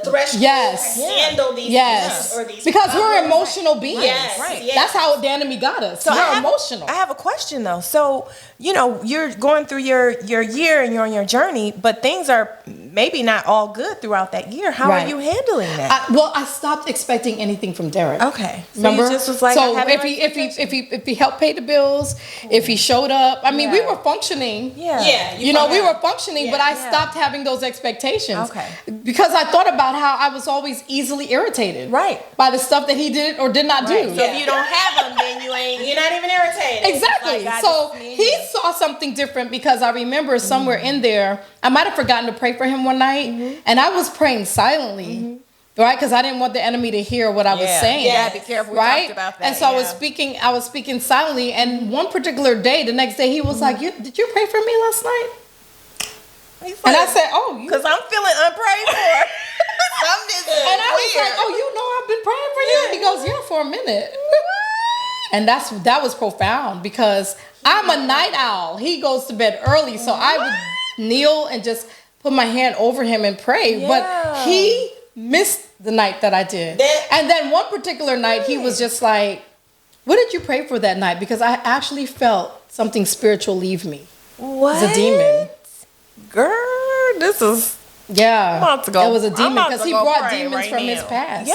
threshold to handle these things or these because we're emotional beings. Yes. Right. Yes. That's how the enemy got us. So we're emotional. I have a question though. So, you're going through your year and you're on your journey, but things are maybe not all good throughout that year. How are you handling that? I stopped expecting anything from Derek. Okay. So remember? You just was like, so if he helped pay the bills, if he showed up, I mean, we were functioning. Yeah. We were functioning, but I stopped having those expectations. Okay. Because I thought about how I was always easily irritated. Right. By the stuff that he did or did not do. So if you don't have them, then you're not even irritated. Exactly. So he saw something different because I remember somewhere in there, I might have forgotten to pray for him one night, and I was praying silently. Right, because I didn't want the enemy to hear what I was saying. Yeah, be careful. We talked about that. And so I was speaking silently. And one particular day, the next day, he was like, "Did you pray for me last night?" And I said, "Oh, because I'm feeling unprayed for." And I was like, "Oh, I've been praying for you." He goes, "Yeah, for a minute." And that was profound because I'm a night owl. He goes to bed early, so I would kneel and just put my hand over him and pray. But he missed the night that I did. And then one particular night, he was just like, "What did you pray for that night?" Because I actually felt something spiritual leave me. What? It was a demon. Girl, this is... Yeah, it was a demon because he brought demons from his past.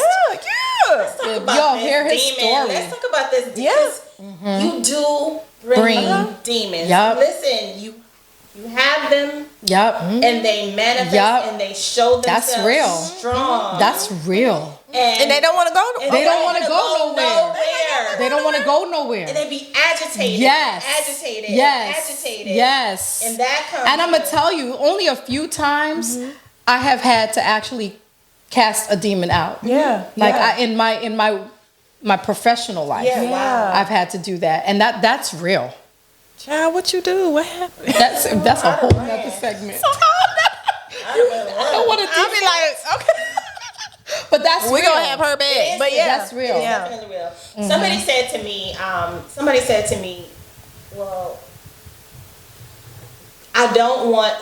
Let's talk about hear his story. Let's talk about this because you do bring demons. Listen, you have them. And they manifest and they show themselves That's real. Strong. That's real. And they don't want to go nowhere. They don't want to go nowhere. They don't want to go nowhere. And they be agitated. Yes. Agitated. Yes. Agitated. Yes. And that comes. And I'm gonna tell you, only a few times I have had to actually cast a demon out. Like in my professional life. I've had to do that, and that's real. Child, what you do? What happened? That's a whole other segment. I don't want to. I'll be like, okay. But that's we're real. gonna have her back. But that's real. It's definitely real. Somebody said to me, well,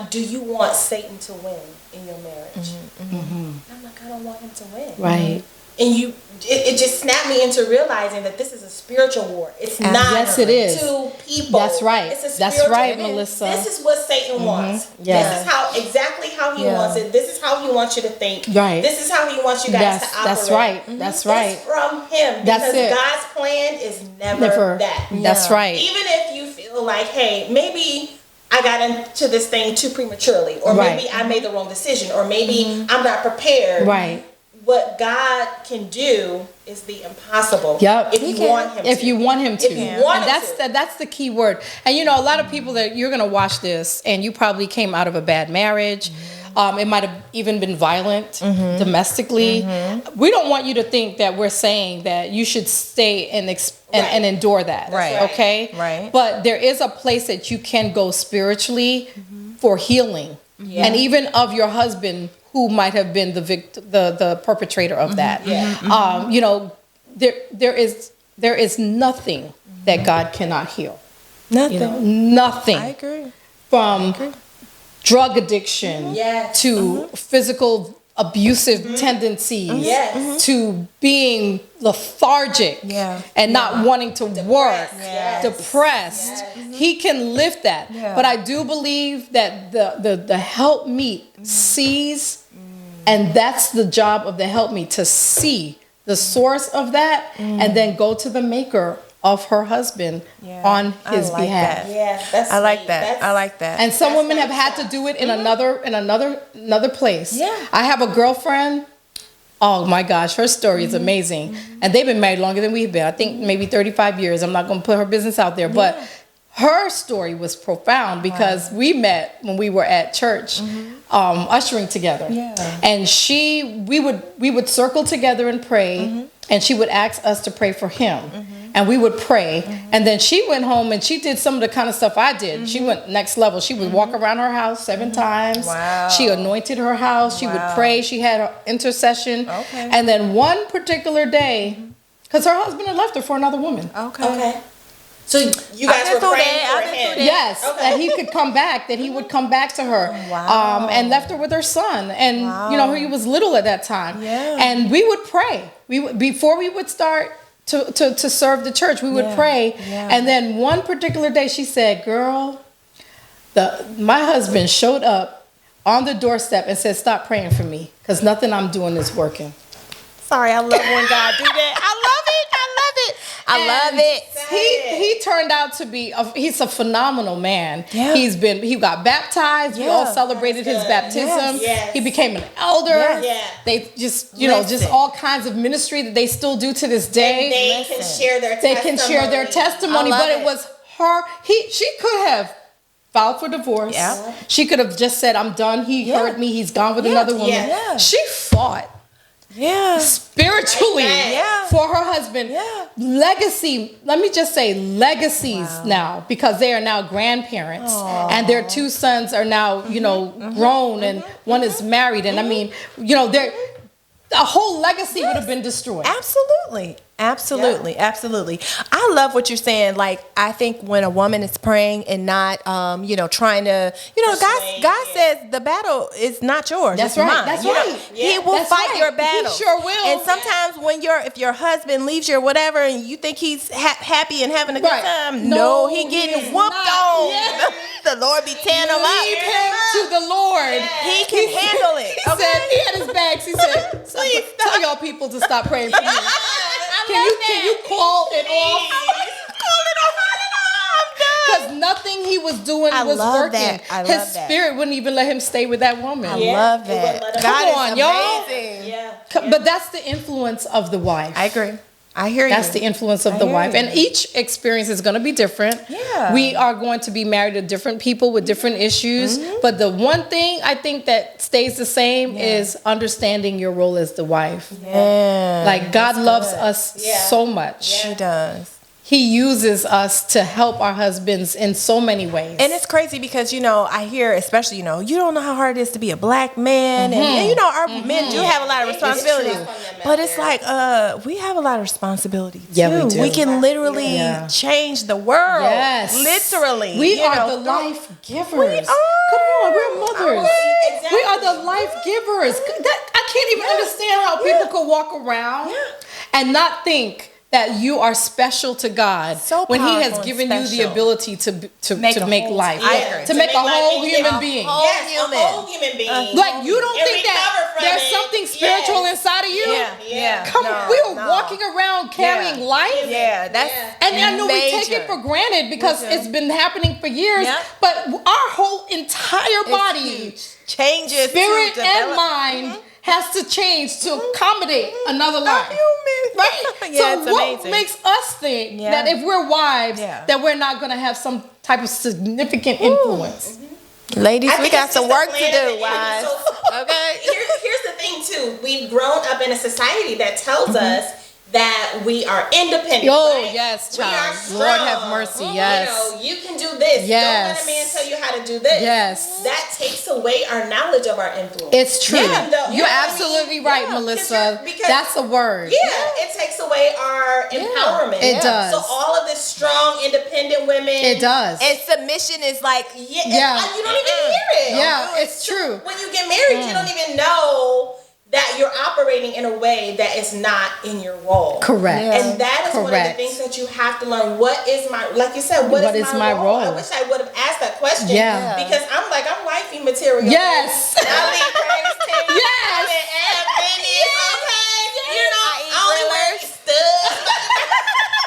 do you want Satan to win in your marriage? I'm like, I don't want him to win. Right. And it just snapped me into realizing that this is a spiritual war. It's not it is. two people. That's right. It's a That's spiritual right, war. Melissa. This is what Satan wants. Yeah. This is exactly how he wants it. This is how he wants you to think. Right. This is how he wants you guys to operate. That's right. That's right. It's from him. That's because it. God's plan is never that. That's right. Even if you feel like, hey, maybe I got into this thing too prematurely, or maybe I made the wrong decision, or maybe I'm not prepared. Right. What God can do is the impossible. Yep. If you want him to. If you want him to. If you want him to. That's the key word. And a lot of people that you're going to watch this, and you probably came out of a bad marriage. It might have even been violent domestically. We don't want you to think that we're saying that you should stay and endure that. Right. Okay? Right. But there is a place that you can go spiritually for healing. And even of your husband who might have been the perpetrator of that. There is nothing that God cannot heal. Nothing. I agree. From drug addiction to physical abusive tendencies to being lethargic and not wanting to work, depressed. He can lift that. But I do believe that the helpmeet sees, and that's the job of the helpmeet, to see the source of that and then go to the maker of her husband on his behalf. I like that. I like that. And some women have had to do it in another place. I have a girlfriend. Oh my gosh, her story is amazing. And they've been married longer than we've been. I think maybe 35 years. I'm not going to put her business out there, but her story was profound because we met when we were at church, ushering together. And we would circle together and pray, and she would ask us to pray for him. And we would pray. And then she went home and she did some of the kind of stuff I did. She went next level. She would walk around her house 7 times. Wow. She anointed her house. She would pray. She had her intercession. And then one particular day, because her husband had left her for another woman. So you guys were praying for him? Yes, that he could come back, that he would come back to her. And left her with her son. And, he was little at that time. And we would pray. Before we would start to serve the church, we would pray. And then one particular day she said, girl, my husband showed up on the doorstep and said, "Stop praying for me, because nothing I'm doing is working." Sorry, I love when God do that. I love it. I love it. He turned out to be he's a phenomenal man. Yeah. He got baptized. We all celebrated his baptism. Yes. He became an elder. Yeah. They just just all kinds of ministry that they still do to this day. They can share their testimony. They can share their testimony, but it was her. She could have filed for divorce. Yeah. She could have just said, "I'm done. He hurt me. He's gone with another woman." Yeah. She fought. Yeah. Spiritually for her husband. Yeah. Legacy. Let me just say legacies now, because they are now grandparents. And their 2 sons are now, grown, and one is married. And I mean, they're a whole legacy would have been destroyed. Absolutely. Absolutely. I love what you're saying. Like, I think when a woman is praying and not, trying to, God says the battle is not yours. That's it's right. mine. That's right. He will fight your battle. He sure will. And sometimes if your husband leaves you or whatever, and you think he's happy and having a good time, no, he getting whooped on. Yeah. The Lord be tearing him up. Leave him to the Lord. He can handle it. He said, he had his bags. He said, "Please tell y'all people to stop praying for me." Can you call it off? Because nothing he was doing was working. His spirit wouldn't even let him stay with that woman. I love that. Come on, y'all. Yeah. But that's the influence of the wife. I agree. I hear you. That's the influence of the wife. And each experience is going to be different. Yeah. We are going to be married to different people with different issues. But the one thing I think that stays the same is understanding your role as the wife. Yeah. Like, God loves us so much. He does. He uses us to help our husbands in so many ways. And it's crazy because, I hear, especially, you don't know how hard it is to be a black man. And, our men do have a lot of responsibilities. But it's like, we have a lot of responsibility, too. Yeah, we do. We can literally change the world. Yes. Literally. We are the life givers. We are. Come on, we're mothers. Exactly. We are the life givers. I can't even understand how people could walk around and not think that you are special to God when He has given you the ability to make life, to make a whole human being. A whole human being. Like, you don't think that there's something spiritual inside of you? Come on, we are walking around carrying life. That's And I know we take it for granted because it's been happening for years. But our whole entire body, changes, spirit and mind, has to change to accommodate another life. Right? Yeah, so what makes us think that if we're wives, that we're not going to have some type of significant influence? Ladies, we got some work to do, wives. Okay. Here's the thing, too. We've grown up in a society that tells us that we are independent. Yes, child. We are strong. Lord have mercy. Yes. You can do this. Yes. Don't let a man tell you how to do this. Yes. That takes away our knowledge of our influence. It's true. You're I absolutely right, Melissa. Because that's a word. Yeah, it takes away our empowerment. It does. So all of this strong, independent women. It does. And submission is like, you don't even hear it. Yeah, it's true. When you get married, you don't even know that you're operating in a way that is not in your role. Correct. And that is one of the things that you have to learn. What is my, like you said, what is my role? I wish I would have asked that question. Yeah. Because I'm wifey material. Yes. I lead praise team. Yes. I'm in business. Okay. I only wear stuff.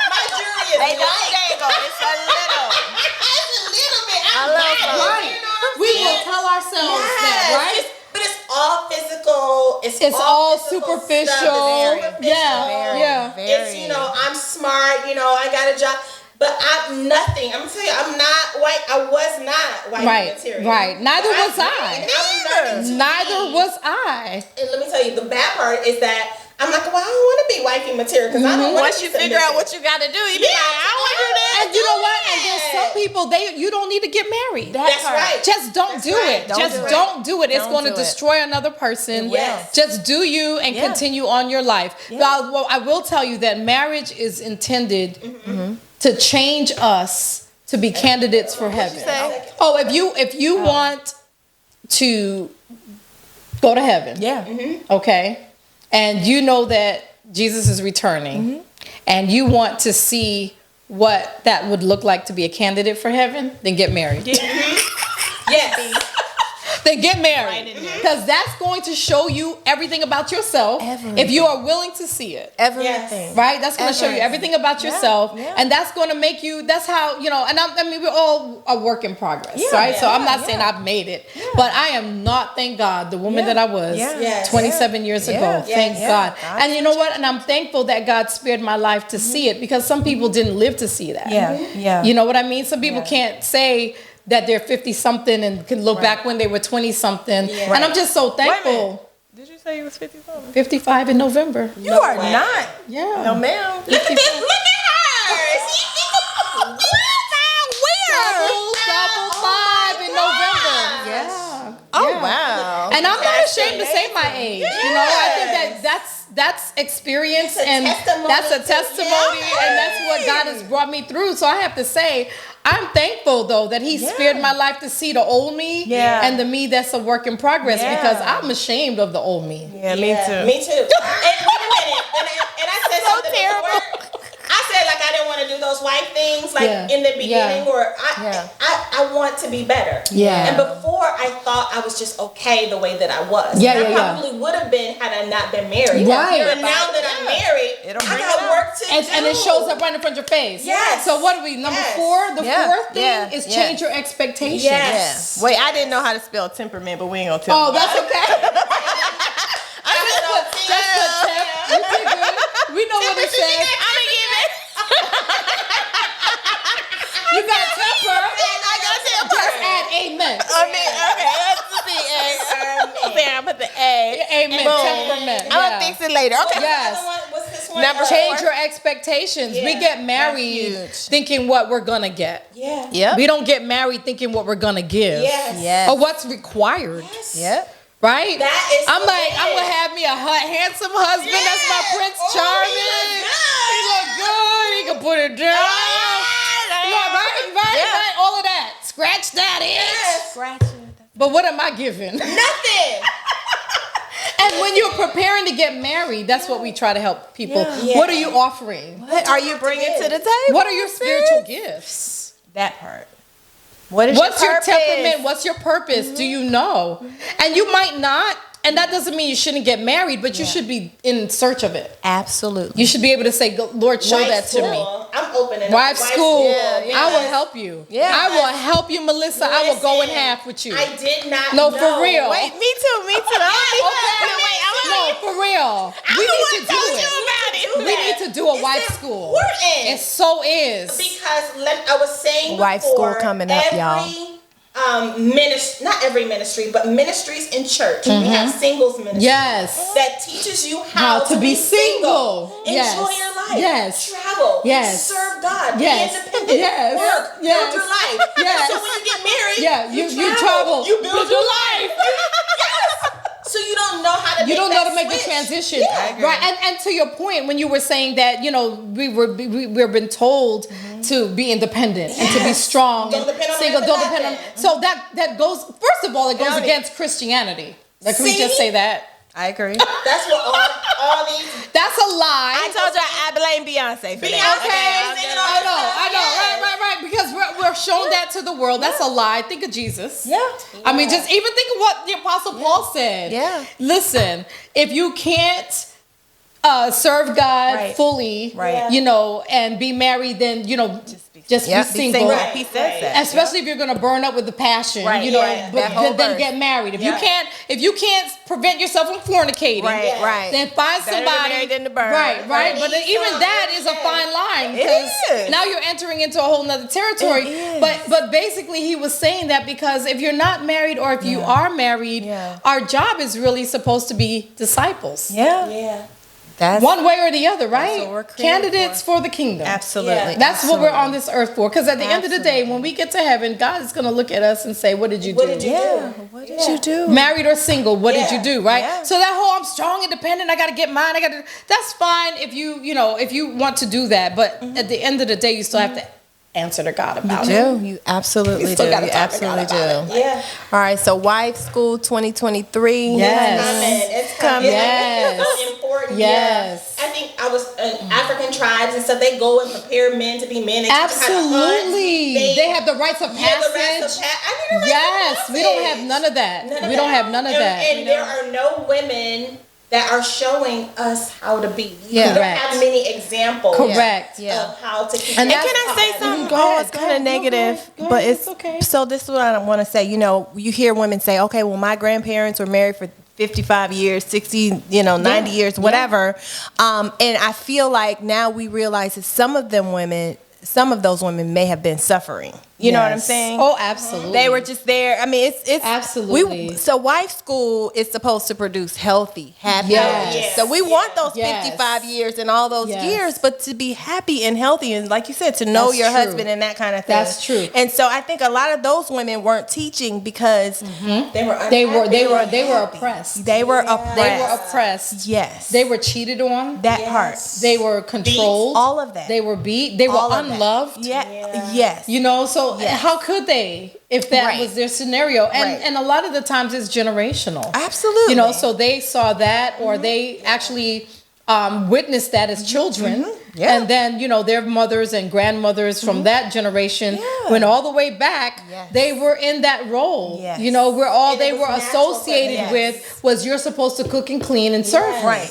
My jewelry is they don't dangle. It's a little. It's a little bit. I love it. Right. We will tell ourselves that, right? But it's all physical. It's all physical superficial. Stuff. Very. It's, I'm smart. I got a job. But I'm nothing. I'm gonna tell you, I'm not white. I was not white material. Right. Neither was I. Neither was I. And let me tell you, the bad part is that I'm like, well, I don't want to be wifey material because I don't want Once you figure out what you got to do, you be like, I don't want to do that. And you know what? And there's some people you don't need to get married. That's right. Just don't do it. Don't do it. It's going to destroy another person. Yes. Just do you and continue on your life. Well, I will tell you that marriage is intended to change us to be candidates for heaven. If you want to go to heaven, okay, and you know that Jesus is returning, and you want to see what that would look like to be a candidate for heaven, then get married. Yes. then get married. Because that's going to show you everything about yourself. If you are willing to see it. Everything. Right? That's going to show you everything about yourself. And that's going to make you, that's how, you know, and I mean, we're all a work in progress, right? So I'm not saying I've made it, but I am not, thank God, the woman that I was 27 years ago. Thank God. And you know what? And I'm thankful that God spared my life to see it, because some people didn't live to see that. You know what I mean? Some people can't say that they're 50 something and can look back when they were 20 something. And I'm just so thankful. Did you say you was 50 something? 55 in November. You are not. Yeah. No, ma'am. Look at this. Look at her. Double 5 in November. Oh, wow. And I'm not ashamed to say my age. You know, I think that's experience, and that's a testimony, and that's what God has brought me through. So I have to say, I'm thankful though that He spared my life to see the old me and the me that's a work in progress, because I'm ashamed of the old me. Yeah, me too. Me too. And wait a minute. And I said something terrible. I said like I didn't want to do those wife things like in the beginning, or I want to be better. And before I thought I was just okay the way that I was. I probably would have been had I not been married. But now that I'm married, I got work to do. And it shows up right in front of your face. So what are we? Number 4? The fourth thing is change your expectations. Wait, I didn't know how to spell temperament, but we ain't gonna tell you. Oh, that's okay. Just put temp. You did good. We know what it says. You got temper. I got temper. Just add amen. Okay, that's the I put the A. Amen. Temperament. I'm gonna fix it later. Okay. Yes. What's this one? Number change your expectations. We get married thinking what we're gonna get. We don't get married thinking what we're gonna give. Or what's required. Right? That is I'm like, I'm gonna have me a handsome husband. That's my Prince Charming. He look good. He can put it down. Right. All of that. Scratch that in. But what am I giving? Nothing. And when you're preparing to get married, that's what we try to help people. What are you offering? What are you bringing to the table? What are your spiritual gifts? That part. What's your temperament? What's your purpose? Do you know? And you might not. And that doesn't mean you shouldn't get married, but you should be in search of it. Absolutely. You should be able to say, Lord, show that to me. I'm opening Wife school. I will help you. I will help you, Melissa. I will go in half with you. I did not know. No, for real. Wait, me too. No, for real. We need to do it. We need to do a wife school. It so is. Because I was saying wife school coming up, y'all. Not every ministry, but ministries in church. We have singles ministry. That teaches you how to be single. Enjoy your life. Travel. Serve God. Be independent. Work. Build your life. So when you get married, you travel. You build your life. So you don't know how to make the transition. Right. And to your point, when you were saying that, you know, we've been told to be independent and to be strong and single, don't depend on. So that goes, first of all, it goes against Christianity. Like, can we just say that? I agree. That's what all these. That's a lie. I told you I blame Beyonce for that. I know. Right. Because we're shown that to the world. That's a lie. Think of Jesus. I mean, just even think of what the Apostle Paul said. Listen, if you can't serve God fully, you know, and be married, then, you know, just be single. He says that. Especially if you're going to burn up with the passion, you know, then get married. If you can't prevent yourself from fornicating, then find somebody. Than to burn. Right. But even that is a fine line, because now you're entering into a whole nother territory. But basically he was saying that because if you're not married, or if you are married, our job is really supposed to be disciples. That's one way or the other, right? Candidates for the kingdom. Absolutely. That's what we're on this earth for. Because at the end of the day, when we get to heaven, God is going to look at us and say, what did you do? What did you do? Married or single, what did you do, right? So that whole I'm strong, independent, I got to get mine, that's fine if you want to do that. But at the end of the day, you still have to answer to God about it. You absolutely do. You absolutely do. Yeah. All right. So, Wife School 2023. Yes. It's coming. Yes. It's so important. Yes. I think I I was African tribes and stuff. They go and prepare men to be men. They absolutely. They have the rights of passage. Yes, we don't have none of that. We don't have none of that. And there are no women that are showing us how to be. We Yeah. don't have many examples. Correct. Of how to keep. And can I say something? It's kind of negative, but it's okay. So this is what I want to say. You know, you hear women say, "Okay, well, my grandparents were married for 55 years, 60, 90 years, whatever." And I feel like now we realize that some of those women may have been suffering. You know what I'm saying? Oh, absolutely. They were just there. I mean, it's absolutely. So wife school is supposed to produce healthy, happy. Yes. So we want those 55 years and all those years, but to be happy and healthy, and like you said, to know your husband and that kind of thing. That's true. And so I think a lot of those women weren't teaching because they were oppressed. They were oppressed. Yes. They were cheated on. That part. They were controlled. Beat. All of that. They were beat. They were unloved. Yes. So how could they if that was their scenario? And a lot of the times it's generational. Absolutely. So they saw that, or they actually witnessed that as children. And then, their mothers and grandmothers from that generation went all the way back. They were in that role. Where all they were associated with was you're supposed to cook and clean and serve. Right.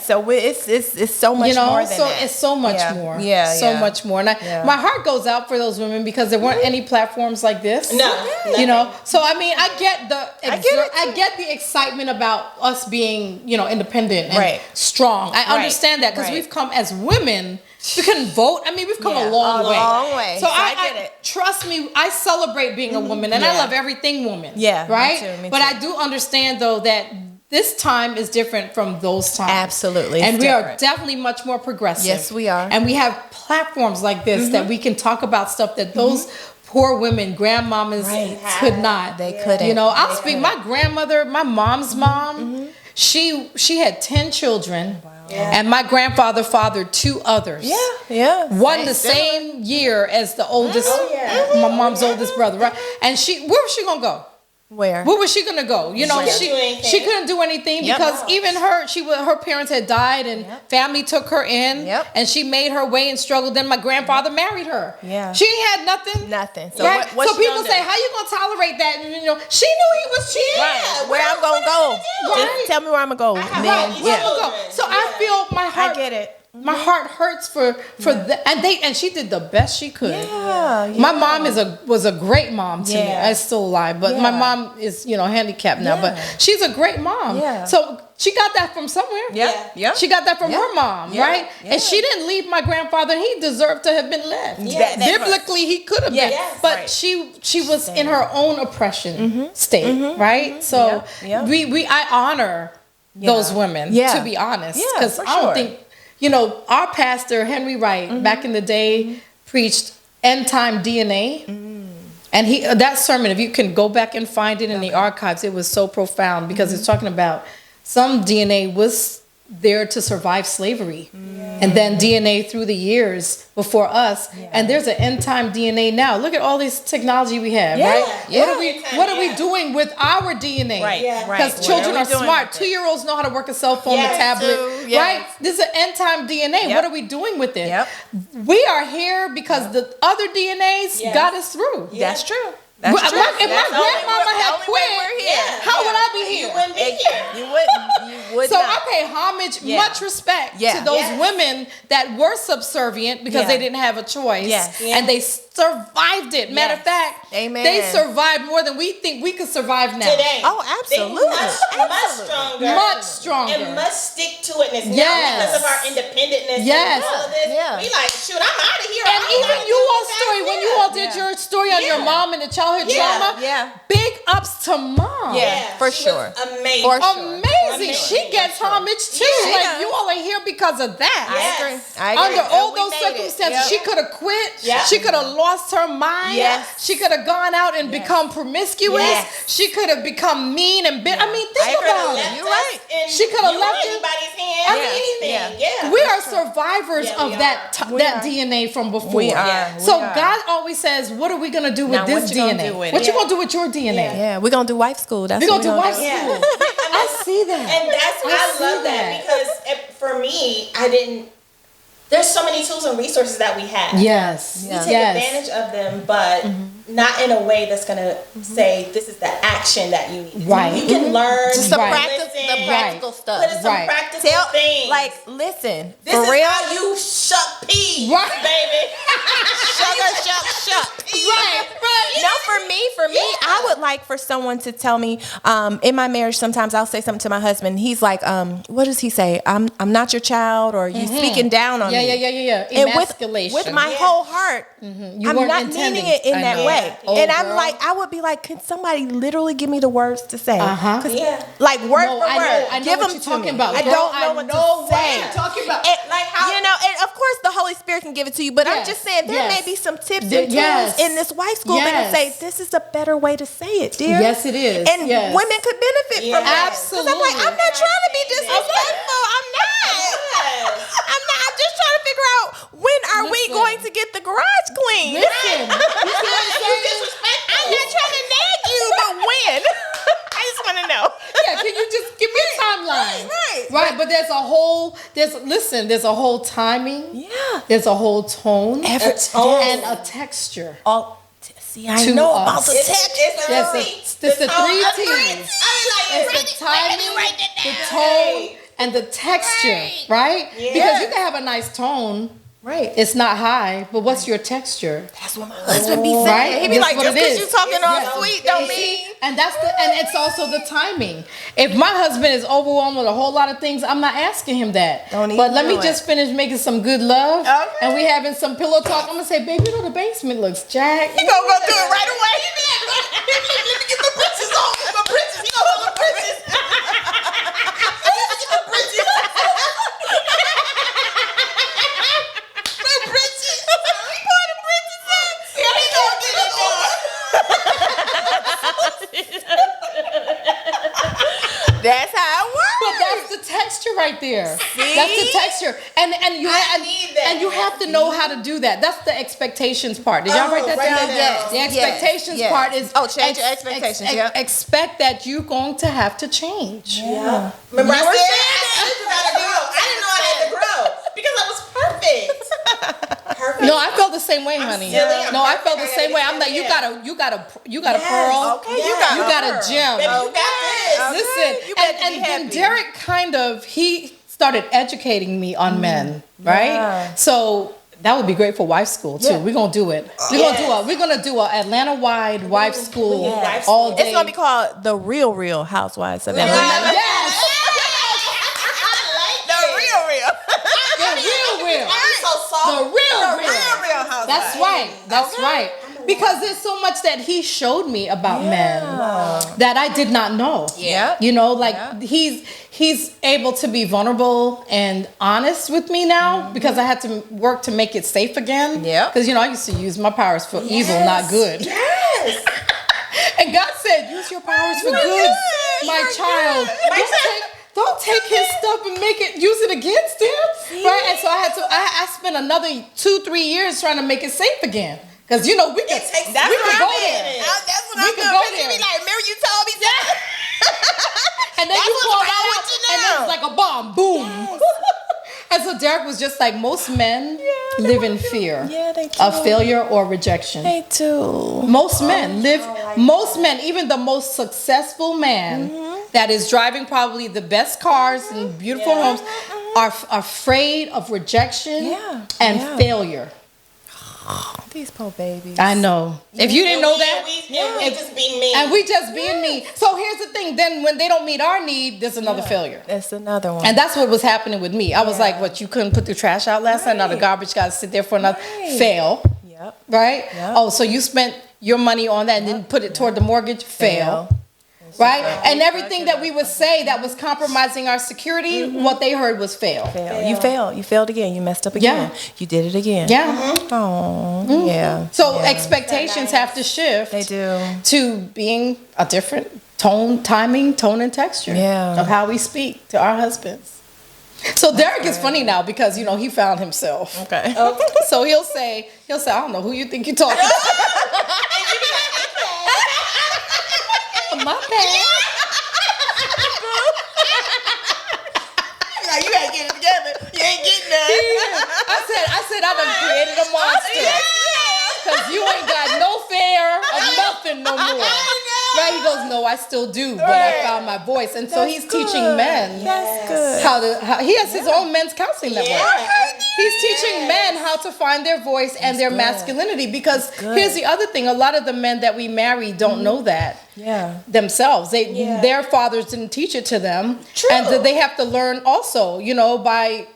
So it's so much more than that. It's so much more. So much more. And my heart goes out for those women because there weren't any platforms like this. No. So I mean, I get the excitement about us being, independent and strong. I understand that because we've come as women. We couldn't vote. I mean, we've come a long way. So I get it. Trust me, I celebrate being a woman, and I love everything woman. Right? Me too. But I do understand, though, that this time is different from those times. Absolutely. And we are definitely much more progressive. Yes, we are. And we have platforms like this that we can talk about stuff that those poor women, grandmamas could not. They couldn't. I'll speak. My grandmother, my mom's mom, she had 10 children. Wow. And my grandfather fathered 2 others. One the same year as the oldest, my mom's oldest brother, right? And where was she gonna go? Where was she gonna go? She couldn't do anything because even her parents had died and family took her in and she made her way and struggled. Then my grandfather married her. She had nothing. So what people say, how you gonna tolerate that? And, she knew he was cheating. Where I'm gonna go? Just tell me where I'm gonna go. So I feel my heart. I get it. My heart hurts for that, and she did the best she could. My mom was a great mom to me. I'm still alive, but my mom is handicapped now, but she's a great mom. So she got that from somewhere. She got that from her mom, right? And she didn't leave my grandfather. He deserved to have been left. Biblically, he could have been, but she was in her own oppression state, right? So I honor those women, to be honest, because I don't think. Our pastor, Henry Wright, back in the day, preached end-time DNA. And that sermon, if you can go back and find it in the archives, it was so profound because it's talking about some DNA was there to survive slavery. And then DNA through the years before us. And there's an end-time DNA now. Look at all this technology we have, right? What are we doing with our DNA? Because children are smart. 2-year-olds know how to work a cell phone, a tablet, right? This is an end-time DNA. What are we doing with it? We are here because the other DNAs got us through. That's true. If my grandmama had quit, how would I be here? You wouldn't be here. You would so not. I pay homage, much respect to those women that were subservient because they didn't have a choice. And they survived it. Matter of fact, they survived more than we think we could survive now. Today. Oh, absolutely. Much stronger. And much stick to itness now because of our independentness and all of this. We like, shoot, I'm out of here. And even you all story, when you all did your story on your mom and the childhood trauma, big ups to mom. For sure. Amazing. Amazing. She gets homage too. Like you all are here because of that. I agree. Under all those circumstances, she could have quit. She could have lost her mind. She could have gone out and become promiscuous. She could have become mean and bitter. I mean, think about it. You're right. She could have left anybody's hand. Anything. We are survivors of that DNA from before. We are. So God always says, "What are we gonna do with this DNA? What you gonna do with your DNA?" We're gonna do wife school. That's we're what gonna do wife school. I see that. And that's why I love that because for me, I didn't there's so many tools and resources that we have. Yes. We take advantage of them, but not in a way that's going to say this is the action that you need to do. Right. You can learn just the practical stuff. Put in some practical things. Like, listen, this for is real, how you shuck peas, right, baby. shuck. Right. No, for me, I would like for someone to tell me. In my marriage, sometimes I'll say something to my husband. He's like, what does he say? I'm not your child, or you speaking down on me. Yeah. Emasculation. With my whole heart, I'm not meaning it in that way. And I'm like, I would be like, can somebody literally give me the words to say? Like word for word. I know give what them you're to talking me. about. I don't know what to say. You're talking about. Like how, and of course the Holy Spirit can give it to you. But I'm just saying there may be some tips and tools in this wife school that can say this is a better way to say it, dear. Yes, it is. And women could benefit from that. Absolutely. I'm like, I'm not trying to be disrespectful. I'm not. I'm just trying to figure out when are we going to get the garage clean. Listen. I'm not trying to nag you, but when? I just want to know. Yeah, can you just give me a timeline? Right. But there's a whole timing. Yeah. There's a whole tone. And a texture. See, I know about the texture. It's the 3 T's. It's the timing, the tone, and the texture, right? Yeah. Because you can have a nice tone. Right. It's not high, but what's your texture? That's what my husband be saying. Right? He be like, just because you talking all sweet don't mean. And it's also the timing. If my husband is overwhelmed with a whole lot of things, I'm not asking him that. But let me just finish making some good love. Okay. And we having some pillow talk. I'm gonna say, baby, you know the basement looks jacked. You gonna go do it right away. Let me get the britches on. My britches. You know the britches. Let me get the britches. That's how it works. But that's the texture right there. See? That's the texture, and you have to know how to do that. That's the expectations part. Did y'all write that down? Yes. The expectations part is change your expectations. Expect that you're going to have to change. Yeah. Remember I said you gotta grow. I didn't know I had to grow because I was perfect. No, I felt the same way, honey. No, I felt the same way. I'm like, you got a pearl. Okay, you got a gem. Baby, you got this. Listen, and then Derek he started educating me on men, right? Yeah. So that would be great for wife school too. We're gonna do it. We're gonna do a Atlanta-wide wife school all day. It's gonna be called the Real Housewives of Atlanta. Yes. The real house. That's right. That's right. Because there's so much that he showed me about men that I did not know. Yeah. You know, like he's able to be vulnerable and honest with me now because I had to work to make it safe again. Yeah. Because I used to use my powers for evil, not good. Yes. And God said, use your powers for good, my child. Don't take his stuff and use it against him, right? And so I spent another 2-3 years trying to make it safe again, because we could go there. That's what I'm doing. You be like, remember you told me that? And then you pull that out, and then it's like a bomb, boom. Yes. And so Derek was just like, most men live in fear of failure or rejection. They do. Most men even the most successful man that is driving probably the best cars and beautiful homes are afraid of rejection and failure. These poor babies. I know. If you didn't know that, we just being mean. And we just being mean. So here's the thing. Then when they don't meet our need, there's another failure. That's another one. And that's what was happening with me. I was like, what, you couldn't put the trash out last night? Now the garbage got to sit there for another fail. Yep. Right? Yep. Oh, so you spent your money on that and didn't put it toward the mortgage? Fail. Right? And everything that we would say that was compromising our security, what they heard was fail. You failed. You failed again. You messed up again. You did it again. Yeah. Oh, yeah. So expectations have to shift. They do. To being a different tone and texture of how we speak to our husbands. So Derek is funny now because, he found himself. Okay. So he'll say, I don't know who you think you're talking about. My bad. Like, you ain't getting it together. You ain't getting that. I I done created a monster. Because you ain't got no fear of nothing no more. Right? He goes, no, I still do, but I found my voice. And so he's teaching men how he has his own men's counseling network. He's teaching men how to find their voice and their masculinity, because here's the other thing. A lot of the men that we marry don't know that themselves. Their fathers didn't teach it to them. True. And they have to learn also, by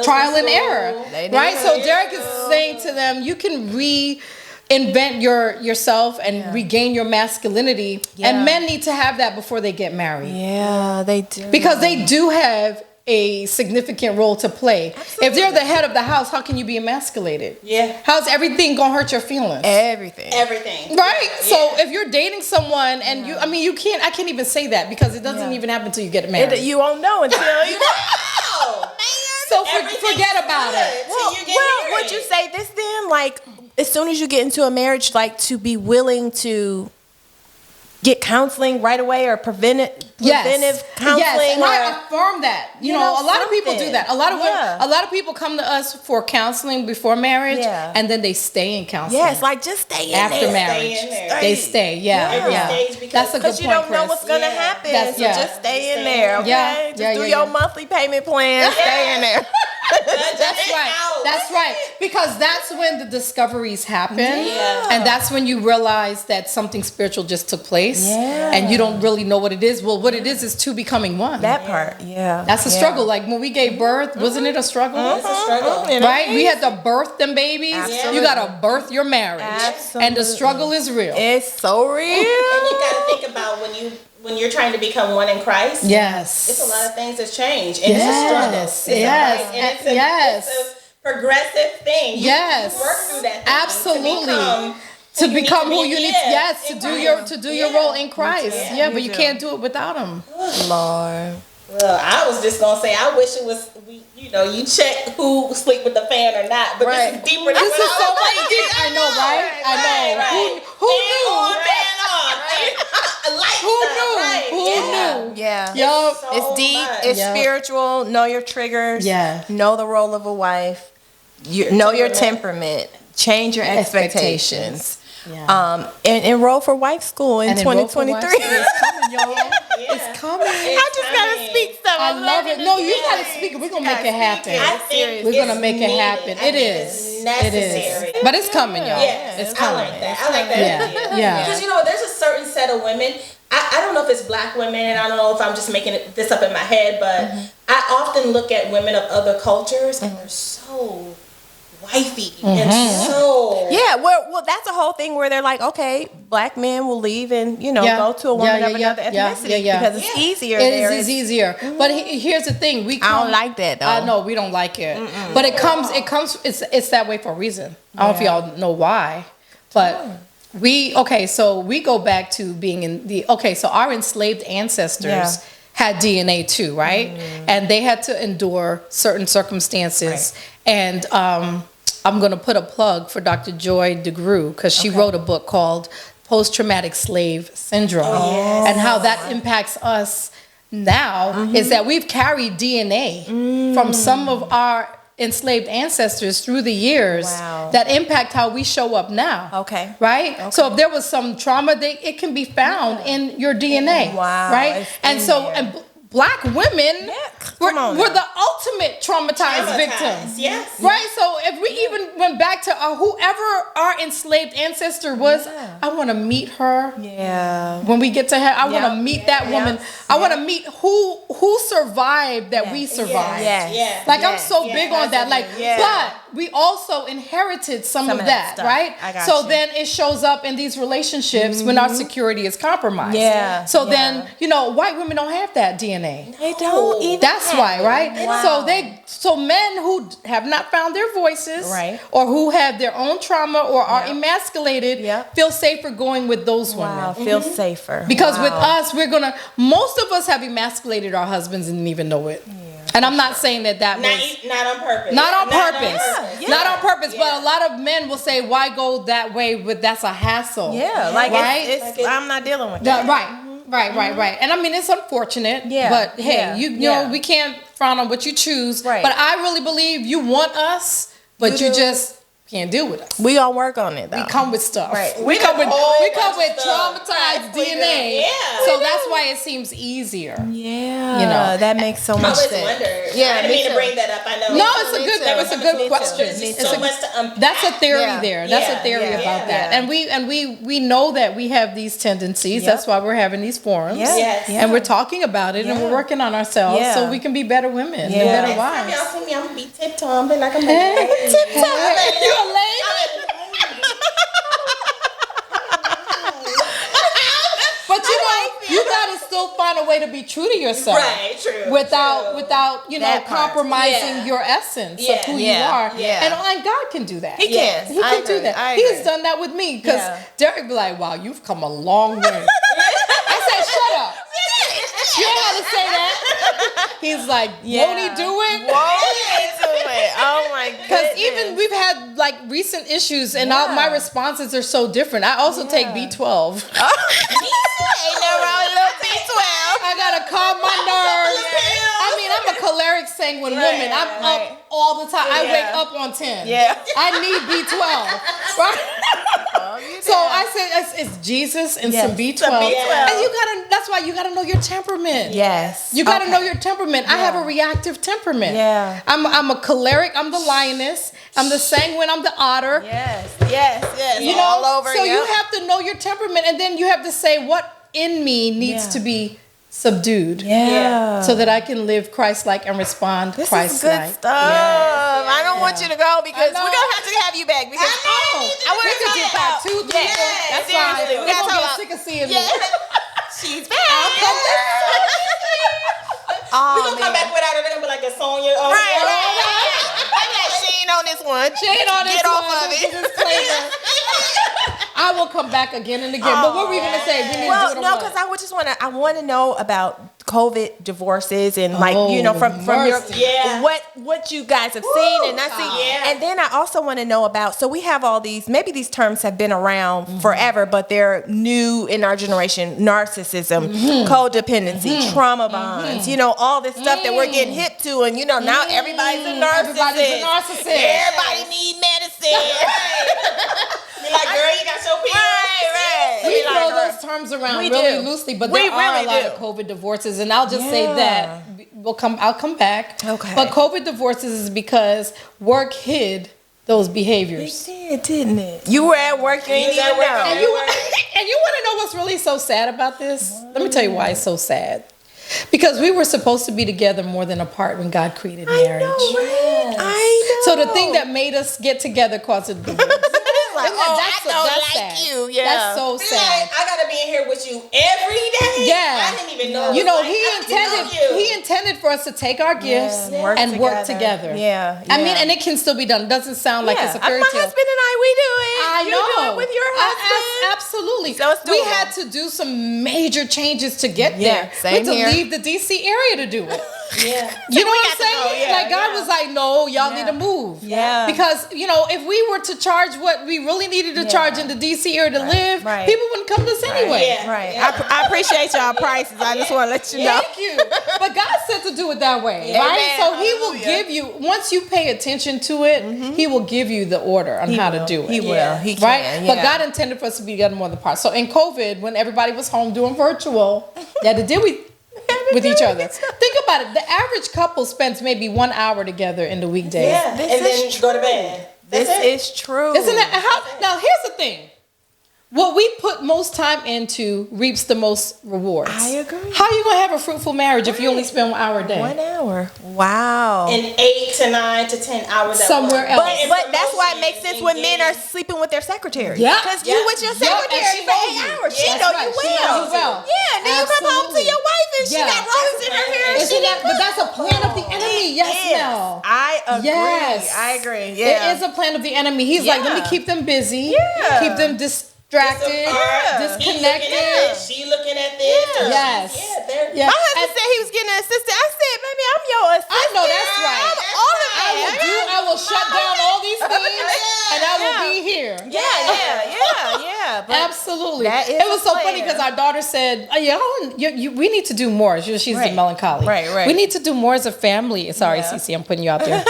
trial and error. Right? So Derek is saying to them, you can reinvent yourself and regain your masculinity. And men need to have that before they get married. Yeah, they do. Because they do have a significant role to play. Absolutely. If they're the head of the house, how can you be emasculated? Yeah. How's everything gonna hurt your feelings? Everything. Right? Yeah. So if you're dating someone and I can't even say that because it doesn't even happen until you get married. You won't know until you know. So forget about it. Well, would you say this then? Like, as soon as you get into a marriage, like, to be willing to get counseling right away, or preventive counseling? Yes, and I affirm that. You know, a lot of people do that. A lot of people come to us for counseling before marriage, and then they stay in counseling. Yes, like, just stay in after marriage. They stay. That's a good point, because you don't know what's gonna happen. So just stay in there. Okay, just do your monthly payment plan. Stay in there. That's right. Because that's when the discoveries happen, and that's when you realize that something spiritual just took place, and you don't really know what it is. Well, what it is two becoming one. That part, that's a struggle. Like when we gave birth, wasn't it a struggle? It's a struggle, right? We had to birth them babies. You got to birth your marriage, and the struggle is real. It's so real. And you got to think about when you're trying to become one in Christ. Yes, it's a lot of things that change, and it's a struggle. It's a progressive thing. You work through that thing absolutely. To become who you need, to do your role in Christ. But you can't do it without Him. Lord. Well, I was just gonna say, I wish it was. You check who sleep with the fan or not, but this is deeper than this is so much deeper. I know, right? I know. Right. Who knew? Fan on. Who knew? Yeah. It's deep. It's spiritual. Know your triggers. Yeah. Know the role of a wife. Know your temperament. Change your expectations. Yeah. And enroll for wife school in 2023. It's coming, y'all. It's coming. I just gotta speak stuff. I love it. No, you gotta speak it. We're gonna make it happen. We're gonna make it happen. It is. Necessary. It is. But it's coming, y'all. Yes. It's coming. I like that. Yeah. Because there's a certain set of women. I don't know if it's black women, and I don't know if I'm just making this up in my head, but I often look at women of other cultures, and they're so wifey and so well that's a whole thing where they're like, okay, black men will leave and go to a woman of another ethnicity because it's easier. It is easier. But here's the thing: I don't like that though. I know we don't like it, but it comes. It's that way for a reason. I don't know if y'all know why, but so we go back to being in so our enslaved ancestors had DNA too, right? And they had to endure certain circumstances, and I'm going to put a plug for Dr. Joy DeGruy, because she wrote a book called Post-Traumatic Slave Syndrome, and how that impacts us now is that we've carried DNA from some of our enslaved ancestors through the years that impact how we show up now. Okay. Right? Okay. So if there was some trauma, it can be found in your DNA. Wow. Right? And black women were the ultimate traumatized victims. Yes. Right? So if we even went back to whoever our enslaved ancestor was, I want to meet her. Yeah. When we get to her, I want to meet that woman. I want to meet who survived that we survived. Yeah. Like I'm so big on that. Like, but we also inherited some of that, right? So then it shows up in these relationships when our security is compromised. Yeah. So then, white women don't have that DNA. They don't even. That's why, right? Wow. So men who have not found their voices, or who have their own trauma or are emasculated, feel safer going with those women. Feel safer. Because with us, most of us have emasculated our husbands and didn't even know it. And I'm not saying that was not on purpose. Not on purpose. Not on purpose. But a lot of men will say, "Why go that way?" But that's a hassle. Yeah, right. I'm not dealing with that. Right. And I mean, it's unfortunate. Yeah. But hey, you know, we can't frown on what you choose. Right. But I really believe you want us. but you just can't deal with us. We gonna work on it though. We come with stuff. Right. We come with traumatized right. DNA. Yeah. So that's why it seems easier. Yeah. You know, that makes so much sense. I always wondered. Yeah, I didn't mean to bring that up. I know. No, it's a good question. There's so much to unpack. That's a theory there. That's a theory about that. Yeah. And we know that we have these tendencies. Yep. That's why we're having these forums. Yes. And we're talking about it and we're working on ourselves so we can be better women and better Next time wives. y'all see me, I'm gonna be tiptoeing, be like I'm Hey, you a lady? But you gotta still find a way to be true to yourself, right? True. Without compromising your essence of who you are. Yeah. And God can do that. He can. He can do that. He has done that with me because Derek be like, "Wow, you've come a long way." I said, "Shut up." You know how to say that? He's like, "Won't he do it?" Won't he do it? Oh my goodness. Because even we've had like recent issues, and all my responses are so different. I also take B12. Ain't no wrong with little B12. I gotta calm my nerves. I mean, I'm a choleric, sanguine woman. I'm up all the time. I wake up on 10. Yeah. I need B12. Right? So I said it's Jesus and some B12. And that's why you gotta know your temperament. Yes. You gotta know your temperament. I have a reactive temperament. Yeah. I'm a choleric, I'm the lioness. I'm the sanguine, I'm the otter. Yes. You know, all over. so you have to know your temperament, and then you have to say what in me needs to be subdued. So that I can live Christ-like and respond This Christ-like. is good stuff. I don't want you to go because we're gonna have to have you back because I want to do talk part about 2, 3, 4. That's fine. seriously, We're we gotta gonna talk get sick of seeing me. She's back. We're gonna come back without her. They're gonna be like a Sonya. She ain't on this one. She ain't on this Get one. off of it. I will come back again and again. But what were you gonna say? We need to do it because I want to know about COVID divorces and from your what you guys have seen and not seen. And then I also want to know about, so we have all these, maybe these terms have been around forever, but they're new in our generation: narcissism, codependency, trauma bonds, all this stuff that we're getting hip to, and now everybody's a narcissist. Everybody need medicine. Be like, girl, you got your pills. Right. We throw those terms around really loosely, but there are a lot of COVID divorces, and I'll just say that I'll come back. Okay. But COVID divorces is because work hid those behaviors. It did, didn't it? You were at work, you didn't even know. And you want to know what's really so sad about this? Let me tell you why it's so sad. Because we were supposed to be together more than apart when God created marriage. I know, right? I know. So the thing that made us get together caused a divorce. Like, that's sad. you. Yeah. That's so sad. Like, I gotta be in here with you every day. Yeah. I didn't even know. He intended for us to take our gifts and work together. Yeah. I mean, and it can still be done. It doesn't sound like it's a fairy My tale. husband and I, we do it. I know. You do it with your husband. Absolutely. So it's we doable. had to do some major changes to get there. Same we had to leave the DC area to do it. You know what I'm saying? God was like, no, y'all need to move. Yeah. Because, if we were to charge what we really needed to charge in the DC area to live, people wouldn't come to us anyway. Right. I appreciate y'all prices. I just want to let you know. Thank you. But God said to do it that way, right? So He will give you, once you pay attention to it, He will give you the order on how to do it. He will. He can. Right? But God intended for us to be together more than apart. So in COVID, when everybody was home doing virtual, they had to deal with each other. Think about it. The average couple spends maybe 1 hour together in the weekdays. Yeah, and then go to bed. This is true. Isn't it? Now, here's the thing. What we put most time into reaps the most rewards. I agree. How are you going to have a fruitful marriage if you only spend 1 hour a day? 1 hour. Wow. And 8 to 9 to 10 hours somewhere else. But that's why it makes sense when men are sleeping with their secretaries. Yeah. Because you with your secretary for 8 hours. She know you well. Yeah. And then you come home to your wife and she got roses in her hair. But that's a plan of the enemy. Yes, Mel. I agree. Yes. I agree. Yeah. It is a plan of the enemy. He's like, let me keep them busy. Keep them distracted, disconnected. She looking at this. Yes. My husband said he was getting an assistant. I said, baby, I'm your assistant. I know that's right. I'm all of that. I will shut down all these things and I will be here. Yeah. But absolutely. It was so funny because our daughter said, we need to do more. She's the melancholy. Right. We need to do more as a family. Sorry, Cece, I'm putting you out there.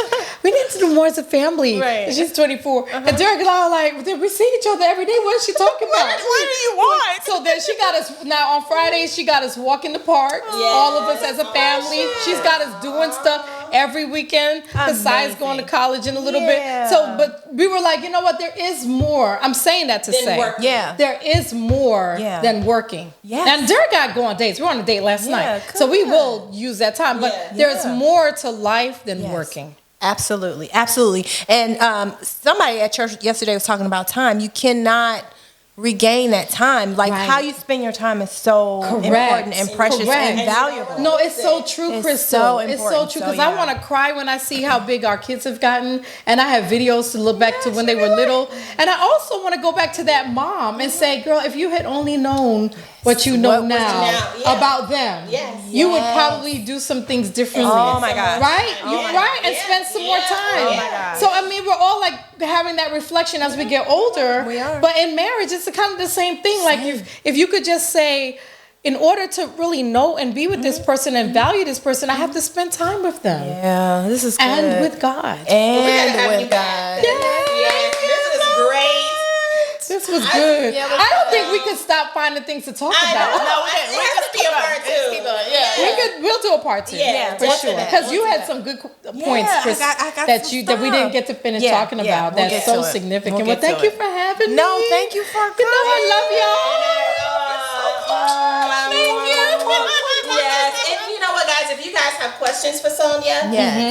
we need to do more as a family. Right. And she's 24. And Derek and I are like, we see each other every day. What is she talking about? What do you want? So then she got us, now on Fridays, she got us walk in the park. All of us as a family. She's got us doing stuff every weekend besides going to college in a little bit. So, but we were like, you know what? There is more. I'm saying that to say. Working. There is more than working. And Derek got to go on dates. We were on a date last night. So we will use that time. But there's more to life than working. Absolutely. Absolutely. And somebody at church yesterday was talking about time. You cannot regain that time. Like how you spend your time is so important and precious and valuable. No, it's so true, Crystal. So it's so true because I want to cry when I see how big our kids have gotten, and I have videos to look back to when they were little, and I also want to go back to that mom and say, girl, if you had only known what you know now about them, you would probably do some things differently. Oh my God! Right? And spend some more time. Oh my God! So I mean, we're all like having that reflection as we get older. We are. But in marriage, it's kind of the same thing. Like if you could just say, in order to really know and be with this person and value this person, I have to spend time with them. Yeah, this is good. And with God. And with God. Yes, this is great. This was good. I don't think we could stop finding things to talk about. No, we have to be a part two. We'll do a part two. For sure. Because you had some good points, Chris, that we didn't get to finish talking about. That's so significant. Well, thank you for having me. No, thank you for coming. You know, I love y'all. Thank you. Yes, and you know what, guys? If you guys have questions for Sonya,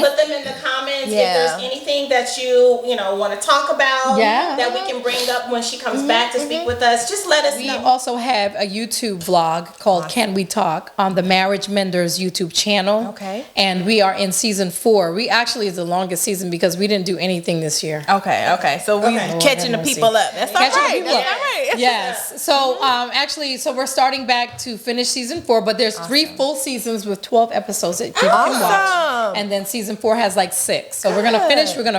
put them in the comments. If there's anything that you want to talk about, that we can bring up when she comes back to speak with us, just let us know. We also have a YouTube vlog called Can We Talk on the Marriage Menders YouTube channel. Okay. And we are in season 4. We actually is the longest season because we didn't do anything this year. Okay. So we're catching the people up. That's all right. Yes. So so we're starting back to finish season 4, but there's 3 full seasons with 12 episodes that people can watch. And then season 4 has like 6. So we're gonna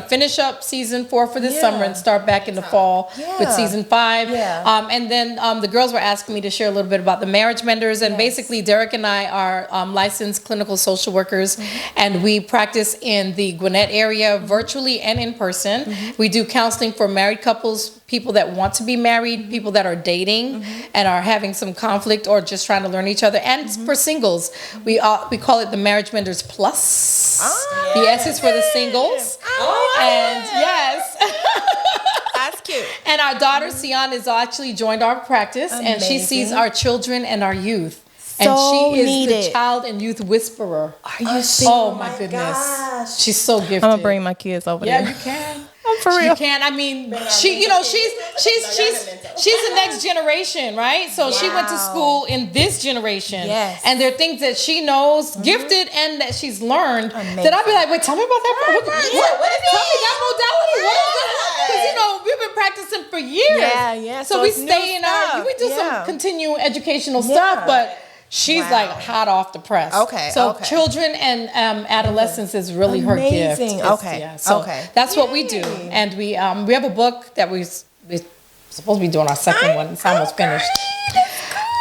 finish up season 4 for this summer and start back in the fall with season 5. And then the girls were asking me to share a little bit about the Marriage Menders, and basically Derek and I are licensed clinical social workers, and we practice in the Gwinnett area virtually and in person. We do counseling for married couples, people that want to be married, people that are dating and are having some conflict or just trying to learn each other, and for singles. We call it the Marriage Menders Plus. The S is for the singles. And that's cute. And our daughter Sian has actually joined our practice, and she sees our children and our youth. And she is the child and youth whisperer. Are you serious? Oh my goodness. Gosh. She's so gifted. I'm gonna bring my kids over there. Yeah, you can. I'm for real. You can. I mean, she's the next generation, right? So she went to school in this generation. Yes. And there are things that she knows, gifted, and that she's learned. That I'll be like, wait, tell me about that. What is tell me that modality. Because we've been practicing for years. Yeah. So we stay in our. We do some continuing educational stuff, but. She's like hot off the press. Okay. So children and adolescents is really her gift. That's what we do. And we have a book that we're supposed to be doing our second one. It's almost finished.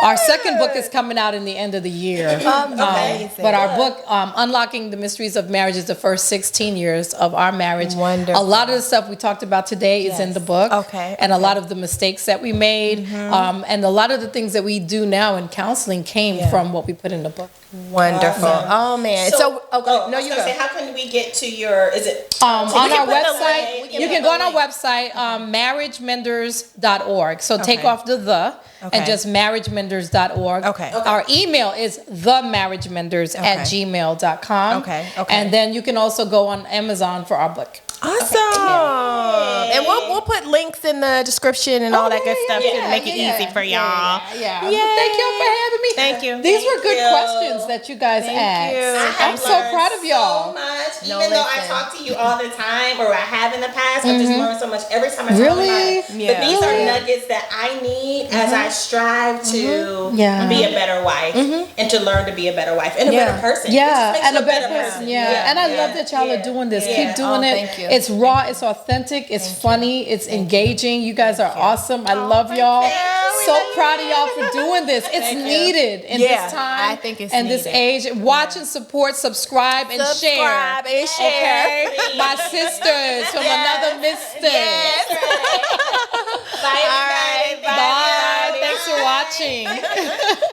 Our second book is coming out in the end of the year. But our book, Unlocking the Mysteries of Marriage, is the first 16 years of our marriage. Wonderful. A lot of the stuff we talked about today is in the book. And a lot of the mistakes that we made. And a lot of the things that we do now in counseling came from what we put in the book. Wonderful. Oh man. So no, you go. Say, how can we get to your? Is it on our website? You can go on our website, marriagemenders.org. So take off the and just marriagemenders.org. Our email is themarriagemenders@gmail.com. And then you can also go on Amazon for our book. Awesome. And we'll put links in the description and all that good stuff to make it easy for y'all. Thank y'all for having me. Thank you. These were good questions that you guys asked. I'm so proud of y'all. So much. Even though I talk to you all the time, or I have in the past, I just learned so much every time I talk about it. But these are nuggets that I need as I strive to to be a better wife and to learn to be a better wife and a better person. Yeah, and a better person. Yeah. And I love that y'all are doing this. Keep doing it. Thank you. It's raw, it's authentic, it's funny, it's engaging. You guys are awesome. I love y'all. So proud of y'all for doing this. It's needed in this time. I think it's and this age. Watch and support, subscribe and share. Okay? My sisters from another mister. Yes. Bye, everybody. Bye. Thanks for watching.